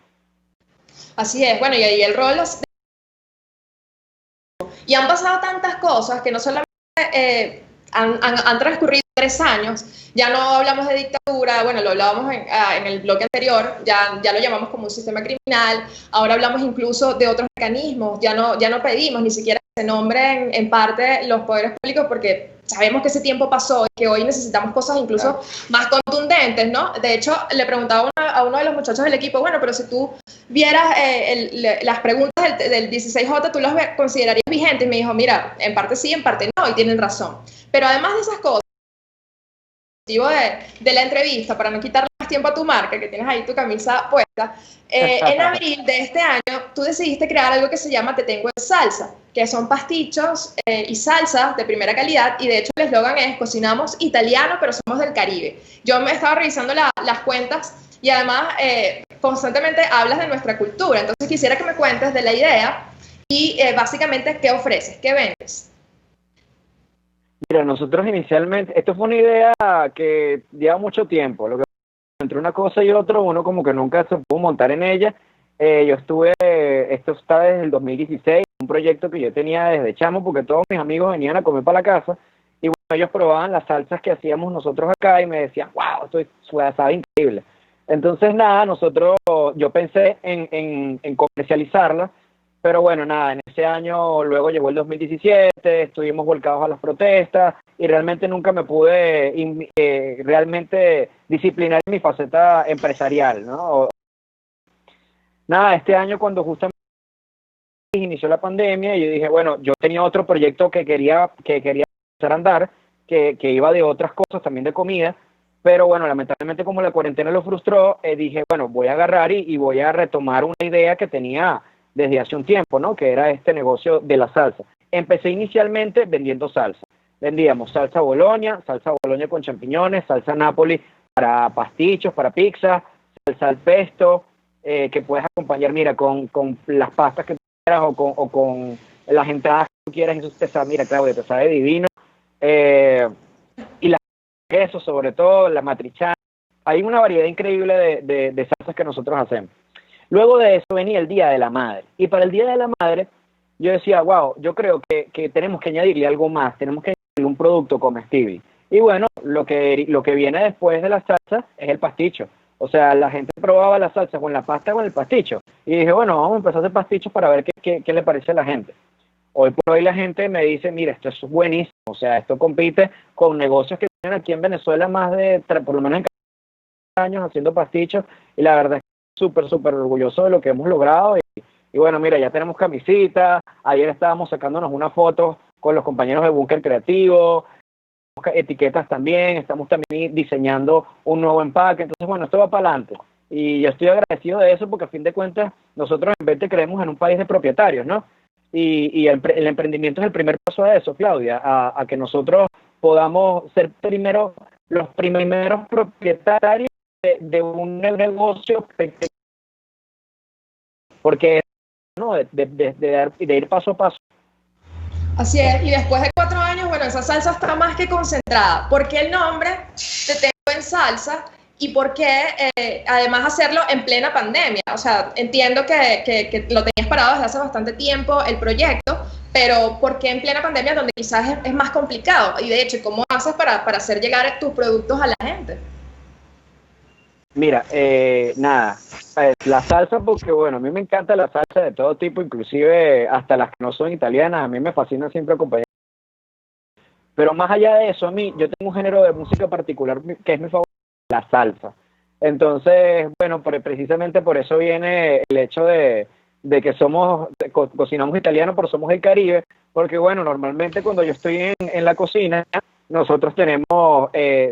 Así es, bueno, y ahí el rol... Y han pasado tantas cosas que no solamente han transcurrido 3 años, ya no hablamos de dictadura, bueno, lo hablábamos en el bloque anterior, ya lo llamamos como un sistema criminal, ahora hablamos incluso de otros mecanismos, ya no pedimos ni siquiera que se nombren en parte los poderes públicos, porque sabemos que ese tiempo pasó y que hoy necesitamos cosas incluso más contundentes, ¿no? De hecho, le preguntaba a uno de los muchachos del equipo, bueno, pero si tú vieras las preguntas del 16J, ¿tú las considerarías vigentes? Y me dijo, mira, en parte sí, en parte no, y tienen razón. Pero además de esas cosas, de la entrevista, para no quitarle más tiempo a tu marca, que tienes ahí tu camisa puesta, en abril de este año tú decidiste crear algo que se llama Te Tengo en Salsa, que son pastichos y salsas de primera calidad, y de hecho el eslogan es cocinamos italiano pero somos del Caribe. Yo me estaba revisando las cuentas y además constantemente hablas de nuestra cultura, entonces quisiera que me cuentes de la idea y básicamente qué ofreces, qué vendes. Mira, nosotros inicialmente, esto fue una idea que lleva mucho tiempo, lo que entre una cosa y otra, uno como que nunca se pudo montar en ella. Esto está desde el 2016, un proyecto que yo tenía desde chamo, porque todos mis amigos venían a comer para la casa, y bueno, ellos probaban las salsas que hacíamos nosotros acá y me decían, wow, esto sabe increíble. Entonces, nada, yo pensé en comercializarla, pero bueno, nada, en ese año, luego llegó el 2017, estuvimos volcados a las protestas y realmente nunca me pude realmente disciplinar en mi faceta empresarial, ¿no? Nada, este año cuando justamente inició la pandemia, yo dije, bueno, yo tenía otro proyecto que quería hacer andar, que iba de otras cosas, también de comida, pero bueno, lamentablemente como la cuarentena lo frustró, dije, bueno, voy a agarrar y voy a retomar una idea que tenía desde hace un tiempo, ¿no? Que era este negocio de la salsa. Empecé inicialmente vendiendo salsa. Vendíamos salsa Boloña con champiñones, salsa Napoli para pastichos, para pizza, salsa al pesto, que puedes acompañar, mira, con las pastas que tú quieras o con las entradas que tú quieras. Eso te sabe, mira, Claudia, te sabe divino. Y la queso, sobre todo, la matrichana. Hay una variedad increíble de salsas que nosotros hacemos. Luego de eso venía el Día de la Madre. Y para el Día de la Madre, yo decía, wow, yo creo que tenemos que añadirle algo más, tenemos que añadirle un producto comestible. Y bueno, lo que viene después de la salsa es el pasticho. O sea, la gente probaba la salsa con la pasta con el pasticho. Y dije, bueno, vamos a empezar a hacer pastichos para ver qué le parece a la gente. Hoy por hoy la gente me dice, mira, esto es buenísimo. O sea, esto compite con negocios que tienen aquí en Venezuela más de, por lo menos en años haciendo pastichos. Y la verdad es que súper orgulloso de lo que hemos logrado y bueno, mira, ya tenemos camisitas, ayer estábamos sacándonos unas fotos con los compañeros de Búnker Creativo, etiquetas también, estamos también diseñando un nuevo empaque, entonces bueno, esto va para adelante y yo estoy agradecido de eso porque a fin de cuentas nosotros en Vete creemos en un país de propietarios, ¿no? Y el emprendimiento es el primer paso a eso, Claudia, a que nosotros podamos ser los primeros propietarios de un negocio pequeño, porque ¿no? de ir paso a paso. Así es, y después de 4 años, bueno, esa salsa está más que concentrada. ¿Por qué el nombre Te Tengo en Salsa? ¿Y por qué además hacerlo en plena pandemia? O sea, entiendo que lo tenías parado desde hace bastante tiempo el proyecto, pero ¿por qué en plena pandemia donde quizás es más complicado? Y de hecho, ¿cómo haces para hacer llegar tus productos a la gente? Mira, nada, la salsa porque bueno, a mí me encanta la salsa de todo tipo, inclusive hasta las que no son italianas, a mí me fascina siempre acompañar. Pero más allá de eso, yo tengo un género de música particular que es mi favorito, la salsa. Entonces, bueno, precisamente por eso viene el hecho de que cocinamos italiano, pero somos del Caribe, porque bueno, normalmente cuando yo estoy en la cocina, nosotros tenemos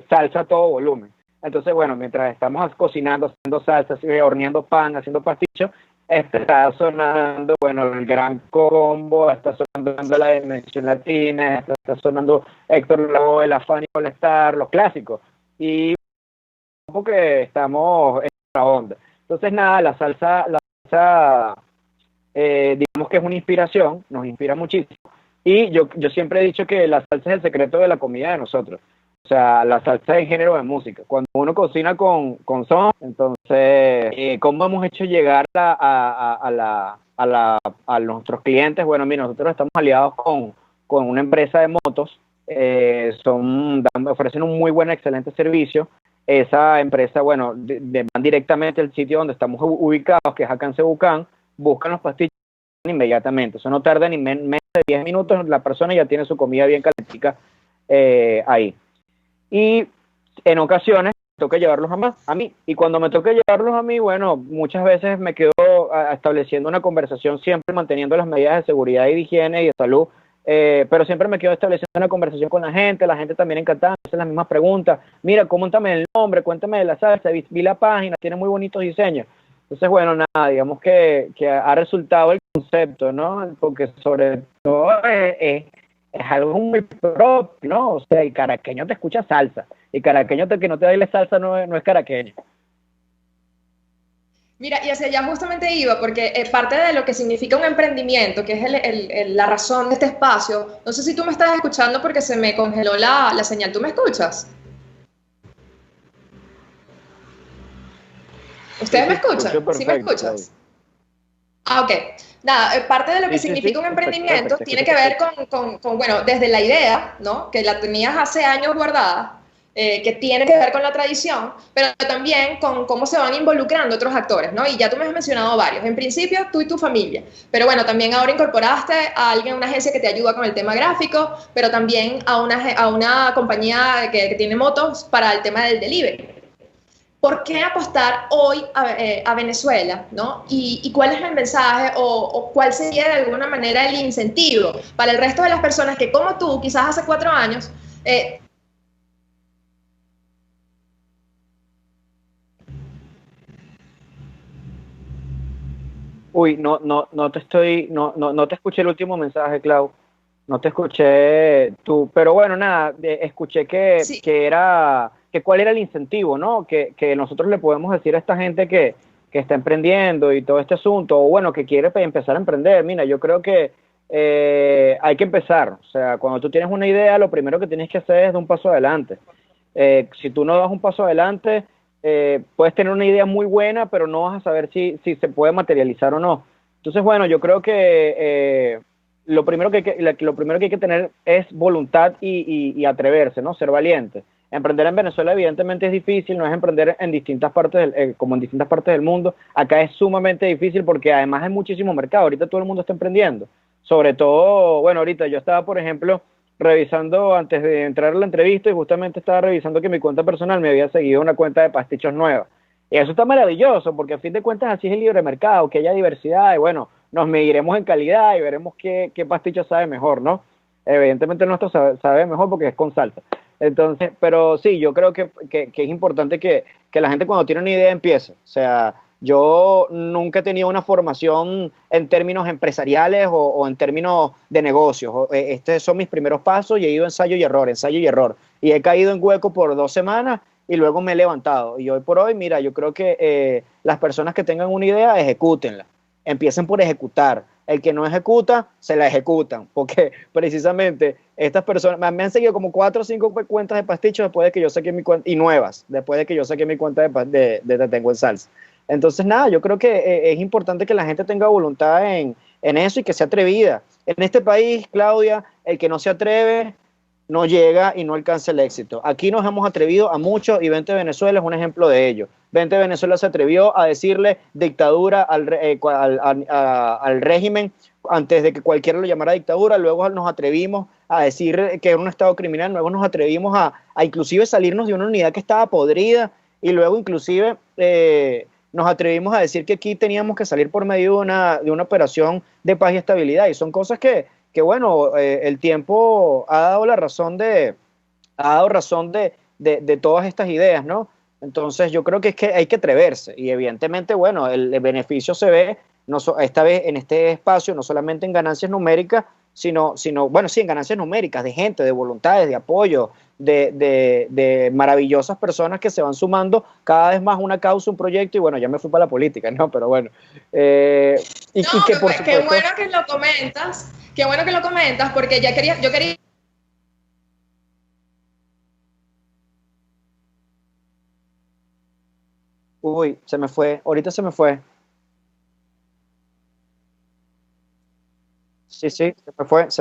salsa a todo volumen. Entonces, bueno, mientras estamos cocinando, haciendo salsas, horneando pan, haciendo pastichos, está sonando, bueno, el Gran Combo, está sonando la Dimensión Latina, está sonando Héctor Lavoe, La Fania Molestar, los clásicos. Y porque estamos en la onda. Entonces, nada, la salsa digamos que es una inspiración, nos inspira muchísimo. Y yo siempre he dicho que la salsa es el secreto de la comida de nosotros. O sea, la salsa es género de música. Cuando uno cocina con son, entonces, ¿cómo hemos hecho llegar a nuestros clientes? Bueno, mira, nosotros estamos aliados con una empresa de motos, ofrecen un muy buen, excelente servicio. Esa empresa, bueno, van directamente al sitio donde estamos ubicados, que es acá en Cebucán, buscan los pastichos inmediatamente. Eso no tarda ni menos de 10 minutos, la persona ya tiene su comida bien calentica ahí. Y en ocasiones me toca llevarlos a mí. Y cuando me toca llevarlos a mí, bueno, muchas veces me quedo estableciendo una conversación, siempre manteniendo las medidas de seguridad y de higiene y de salud, pero siempre me quedo estableciendo una conversación con la gente también encantada, hacen las mismas preguntas. Mira, coméntame el nombre, cuéntame de la salsa, vi la página, tiene muy bonitos diseños. Entonces, bueno, nada, digamos que ha resultado el concepto, ¿no? Porque sobre todo es algo muy propio, ¿no? O sea, el caraqueño te escucha salsa, y caraqueño que no te baile salsa no es caraqueño. Mira, y hacia allá justamente iba, porque parte de lo que significa un emprendimiento, que es la razón de este espacio, no sé si tú me estás escuchando porque se me congeló la señal, ¿tú me escuchas? ¿Ustedes me escuchan? ¿Sí me escuchas? Ok. Nada, parte de lo que significa un emprendimiento tiene que ver con, bueno, desde la idea, ¿no? Que la tenías hace años guardada, que tiene que ver con la tradición, pero también con cómo se van involucrando otros actores, ¿no? Y ya tú me has mencionado varios. En principio, tú y tu familia, pero bueno, también ahora incorporaste a alguien, una agencia que te ayuda con el tema gráfico, pero también a una compañía que tiene motos para el tema del delivery. ¿Por qué apostar hoy a Venezuela, ¿no? ¿Y cuál es el mensaje o cuál sería de alguna manera el incentivo para el resto de las personas que, como tú, quizás hace 4 años, Uy, no te escuché el último mensaje, Clau. No te escuché tú, pero bueno, nada, escuché Sí. que cuál era el incentivo, ¿no? Que nosotros le podemos decir a esta gente que está emprendiendo y todo este asunto, o bueno, que quiere empezar a emprender. Mira, yo creo que hay que empezar. O sea, cuando tú tienes una idea, lo primero que tienes que hacer es dar un paso adelante. Si tú no das un paso adelante, puedes tener una idea muy buena, pero no vas a saber si se puede materializar o no. Entonces, bueno, yo creo que lo primero que hay que tener es voluntad y atreverse, ¿no? Ser valiente. Emprender en Venezuela evidentemente es difícil, no es emprender en distintas partes como en distintas partes del mundo. Acá es sumamente difícil porque además hay muchísimo mercado. Ahorita todo el mundo está emprendiendo. Sobre todo, bueno, ahorita yo estaba, por ejemplo, revisando antes de entrar a la entrevista y justamente estaba revisando que mi cuenta personal me había seguido una cuenta de pastichos nueva. Y eso está maravilloso porque a fin de cuentas así es el libre mercado, que haya diversidad y bueno, nos mediremos en calidad y veremos qué pasticho sabe mejor, ¿no? Evidentemente el nuestro sabe mejor porque es con salsa. Entonces, pero sí, yo creo que es importante que la gente cuando tiene una idea empiece. O sea, yo nunca he tenido una formación en términos empresariales o en términos de negocios. Estos son mis primeros pasos y he ido ensayo y error. Y he caído en hueco por 2 semanas y luego me he levantado. Y hoy por hoy, mira, yo creo que las personas que tengan una idea, ejecútenla. Empiecen por ejecutar. El que no ejecuta, se la ejecutan. Porque precisamente estas personas me han seguido como 4 o 5 cuentas de pastichos después de que yo saqué mi cuenta, y nuevas, después de que yo saqué mi cuenta de Te Tengo en Salsa. Entonces, nada, yo creo que es importante que la gente tenga voluntad en eso y que sea atrevida. En este país, Claudia, el que no se atreve no llega y no alcanza el éxito. Aquí nos hemos atrevido a mucho y Vente Venezuela es un ejemplo de ello. Vente Venezuela se atrevió a decirle dictadura al régimen antes de que cualquiera lo llamara dictadura. Luego nos atrevimos a decir que era un estado criminal. Luego nos atrevimos a inclusive salirnos de una unidad que estaba podrida y luego inclusive nos atrevimos a decir que aquí teníamos que salir por medio de una operación de paz y estabilidad. Y son cosas que bueno, el tiempo ha dado razón de todas estas ideas, ¿no? Entonces yo creo que es que hay que atreverse y evidentemente, bueno, el beneficio se ve esta vez en este espacio no solamente en ganancias numéricas, sino bueno, sí, en ganancias numéricas de gente, de voluntades, de apoyo, de maravillosas personas que se van sumando cada vez más una causa, un proyecto y bueno, ya me fui para la política, ¿no? Pero bueno. Qué bueno que lo comentas. Qué bueno que lo comentas porque yo quería... Uy, se me fue, ahorita se me fue. Sí, se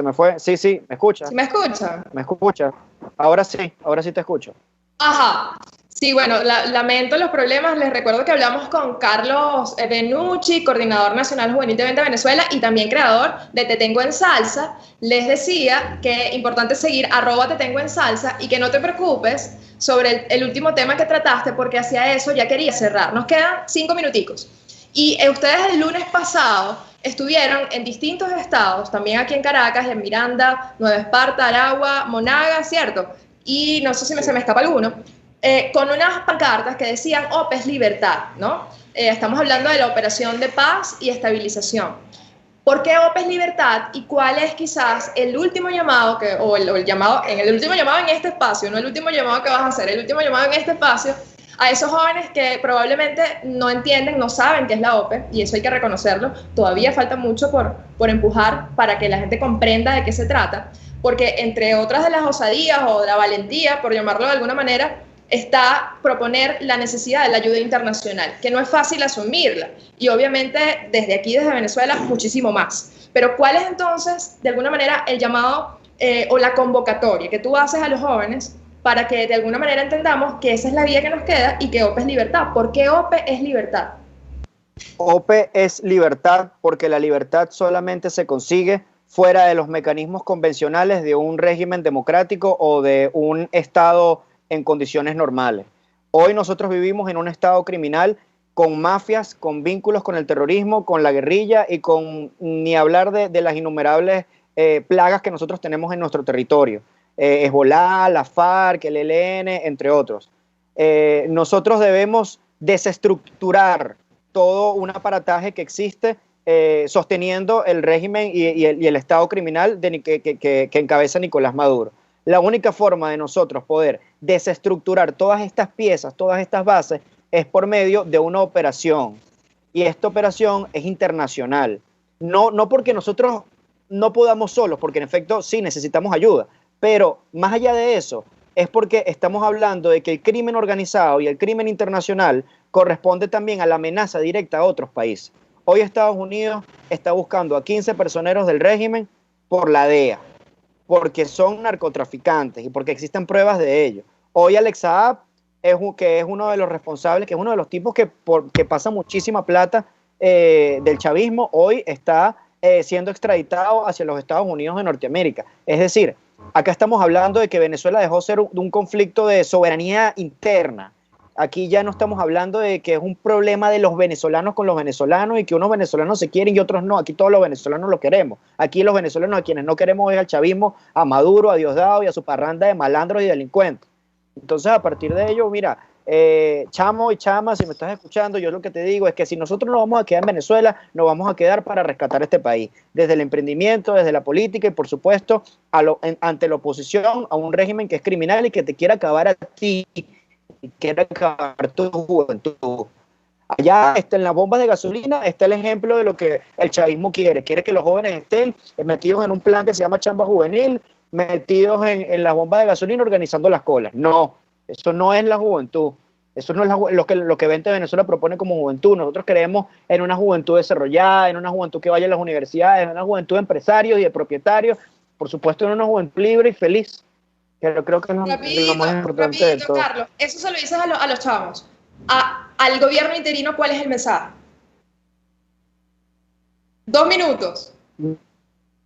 me fue. Sí, ¿me escucha? ¿Sí me escucha? ¿Me escucha? Ahora sí te escucho. Ajá. Sí, bueno, lamento los problemas. Les recuerdo que hablamos con Carlos Benucci, coordinador nacional juvenil de Vente Venezuela y también creador de Te Tengo en Salsa. Les decía que es importante seguir @Te Tengo en Salsa y que no te preocupes sobre el último tema que trataste porque hacia eso ya quería cerrar. Nos quedan 5 minuticos. Y ustedes el lunes pasado estuvieron en distintos estados, también aquí en Caracas, en Miranda, Nueva Esparta, Aragua, Monaga, ¿cierto? Y no sé si se me escapa alguno. Con unas pancartas que decían OPES Libertad, ¿no? Estamos hablando de la operación de paz y estabilización. ¿Por qué OPES Libertad y cuál es quizás el último llamado, el último llamado en este espacio, no el último llamado que vas a hacer, el último llamado en este espacio a esos jóvenes que probablemente no entienden, no saben qué es la OPE, y eso hay que reconocerlo, todavía falta mucho por empujar para que la gente comprenda de qué se trata, porque entre otras de las osadías o de la valentía, por llamarlo de alguna manera, está proponer la necesidad de la ayuda internacional, que no es fácil asumirla, y obviamente desde aquí, desde Venezuela, muchísimo más. Pero ¿cuál es entonces, de alguna manera, el llamado o la convocatoria que tú haces a los jóvenes para que de alguna manera entendamos que esa es la vía que nos queda y que OPE es libertad? ¿Por qué OPE es libertad? OPE es libertad porque la libertad solamente se consigue fuera de los mecanismos convencionales de un régimen democrático o de un Estado en condiciones normales. Hoy nosotros vivimos en un Estado criminal con mafias, con vínculos con el terrorismo, con la guerrilla y con ni hablar de las innumerables plagas que nosotros tenemos en nuestro territorio. Hezbolá, la FARC, el ELN, entre otros. Nosotros debemos desestructurar todo un aparataje que existe sosteniendo el régimen y el Estado criminal que encabeza Nicolás Maduro. La única forma de nosotros poder desestructurar todas estas piezas, todas estas bases, es por medio de una operación. Y esta operación es internacional. No porque nosotros no podamos solos, porque en efecto sí necesitamos ayuda, pero más allá de eso, es porque estamos hablando de que el crimen organizado y el crimen internacional corresponde también a la amenaza directa a otros países. Hoy Estados Unidos está buscando a 15 personeros del régimen por la DEA, porque son narcotraficantes y porque existen pruebas de ello. Hoy Alex Saab, que es uno de los responsables, que es uno de los tipos que pasa muchísima plata del chavismo, hoy está siendo extraditado hacia los Estados Unidos de Norteamérica. Es decir, acá estamos hablando de que Venezuela dejó ser un conflicto de soberanía interna. Aquí ya no estamos hablando de que es un problema de los venezolanos con los venezolanos y que unos venezolanos se quieren y otros no. Aquí todos los venezolanos lo queremos. Aquí los venezolanos a quienes no queremos es al chavismo, a Maduro, a Diosdado y a su parranda de malandros y delincuentes. Entonces, a partir de ello, mira, chamo y chama, si me estás escuchando, yo lo que te digo es que si nosotros nos vamos a quedar en Venezuela, nos vamos a quedar para rescatar este país, desde el emprendimiento, desde la política y por supuesto ante la oposición a un régimen que es criminal y que te quiere acabar a ti y quiere acabar tu juventud. Allá en las bombas de gasolina está el ejemplo de lo que el chavismo quiere que los jóvenes estén metidos en un plan que se llama chamba juvenil, metidos en las bombas de gasolina organizando las colas. No, eso no es la juventud. Eso no es lo que Vente Venezuela propone como juventud. Nosotros creemos en una juventud desarrollada, en una juventud que vaya a las universidades, en una juventud de empresarios y de propietarios, por supuesto en una juventud libre y feliz, que creo que es lo más importante de todo. Carlos, eso se lo dices a los chavos. Al gobierno interino, ¿cuál es el mensaje? 2 minutos.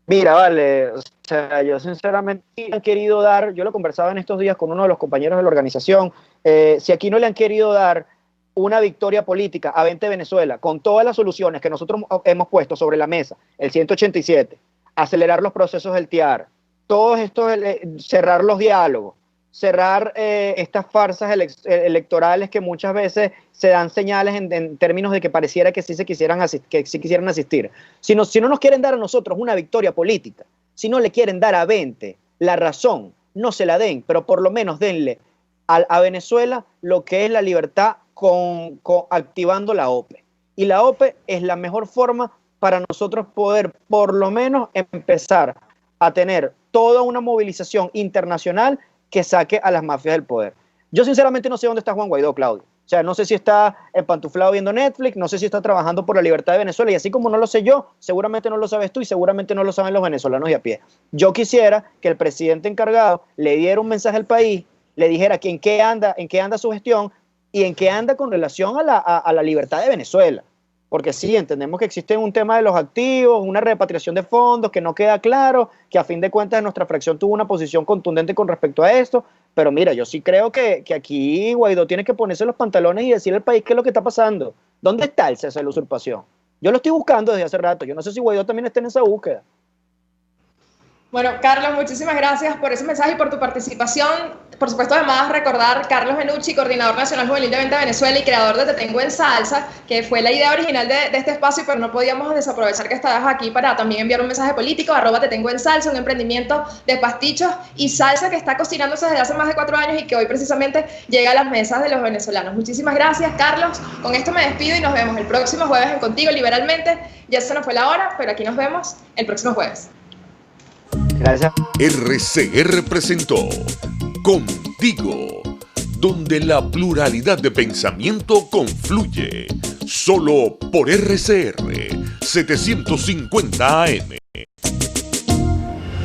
Mira, vale, o sea, yo sinceramente han querido dar, yo lo conversaba en estos días con uno de los compañeros de la organización, si aquí no le han querido dar una victoria política a Vente Venezuela, con todas las soluciones que nosotros hemos puesto sobre la mesa, el 187, acelerar los procesos del TIAR, todos estos, cerrar los diálogos, cerrar estas farsas electorales que muchas veces se dan señales en términos de que pareciera que sí quisieran asistir. Si no nos quieren dar a nosotros una victoria política, si no le quieren dar a Vente la razón, no se la den, pero por lo menos denle a Venezuela lo que es la libertad activando la OPE. Y la OPE es la mejor forma para nosotros poder por lo menos empezar a tener toda una movilización internacional que saque a las mafias del poder. Yo sinceramente no sé dónde está Juan Guaidó, Claudio. O sea, no sé si está empantuflado viendo Netflix, no sé si está trabajando por la libertad de Venezuela, y así como no lo sé yo, seguramente no lo sabes tú y seguramente no lo saben los venezolanos de a pie. Yo quisiera que el presidente encargado le diera un mensaje al país, le dijera que en qué anda su gestión y en qué anda con relación a la libertad de Venezuela. Porque sí, entendemos que existe un tema de los activos, una repatriación de fondos que no queda claro, que a fin de cuentas nuestra fracción tuvo una posición contundente con respecto a esto, pero mira, yo sí creo que aquí Guaidó tiene que ponerse los pantalones y decirle al país qué es lo que está pasando. ¿Dónde está el cese de la usurpación? Yo lo estoy buscando desde hace rato, yo no sé si Guaidó también está en esa búsqueda. Bueno, Carlos, muchísimas gracias por ese mensaje y por tu participación. Por supuesto, además, recordar Carlos Benucci, coordinador nacional juvenil de Vente Venezuela y creador de Te Tengo en Salsa, que fue la idea original de este espacio, pero no podíamos desaprovechar que estabas aquí para también enviar un mensaje político, @Te Tengo en Salsa, un emprendimiento de pastichos y salsa que está cocinándose desde hace más de 4 años y que hoy precisamente llega a las mesas de los venezolanos. Muchísimas gracias, Carlos. Con esto me despido y nos vemos el próximo jueves en Contigo Liberalmente. Ya se nos fue la hora, pero aquí nos vemos el próximo jueves. Gracias. RCR presentó Contigo, donde la pluralidad de pensamiento confluye. Solo por RCR 750 AM.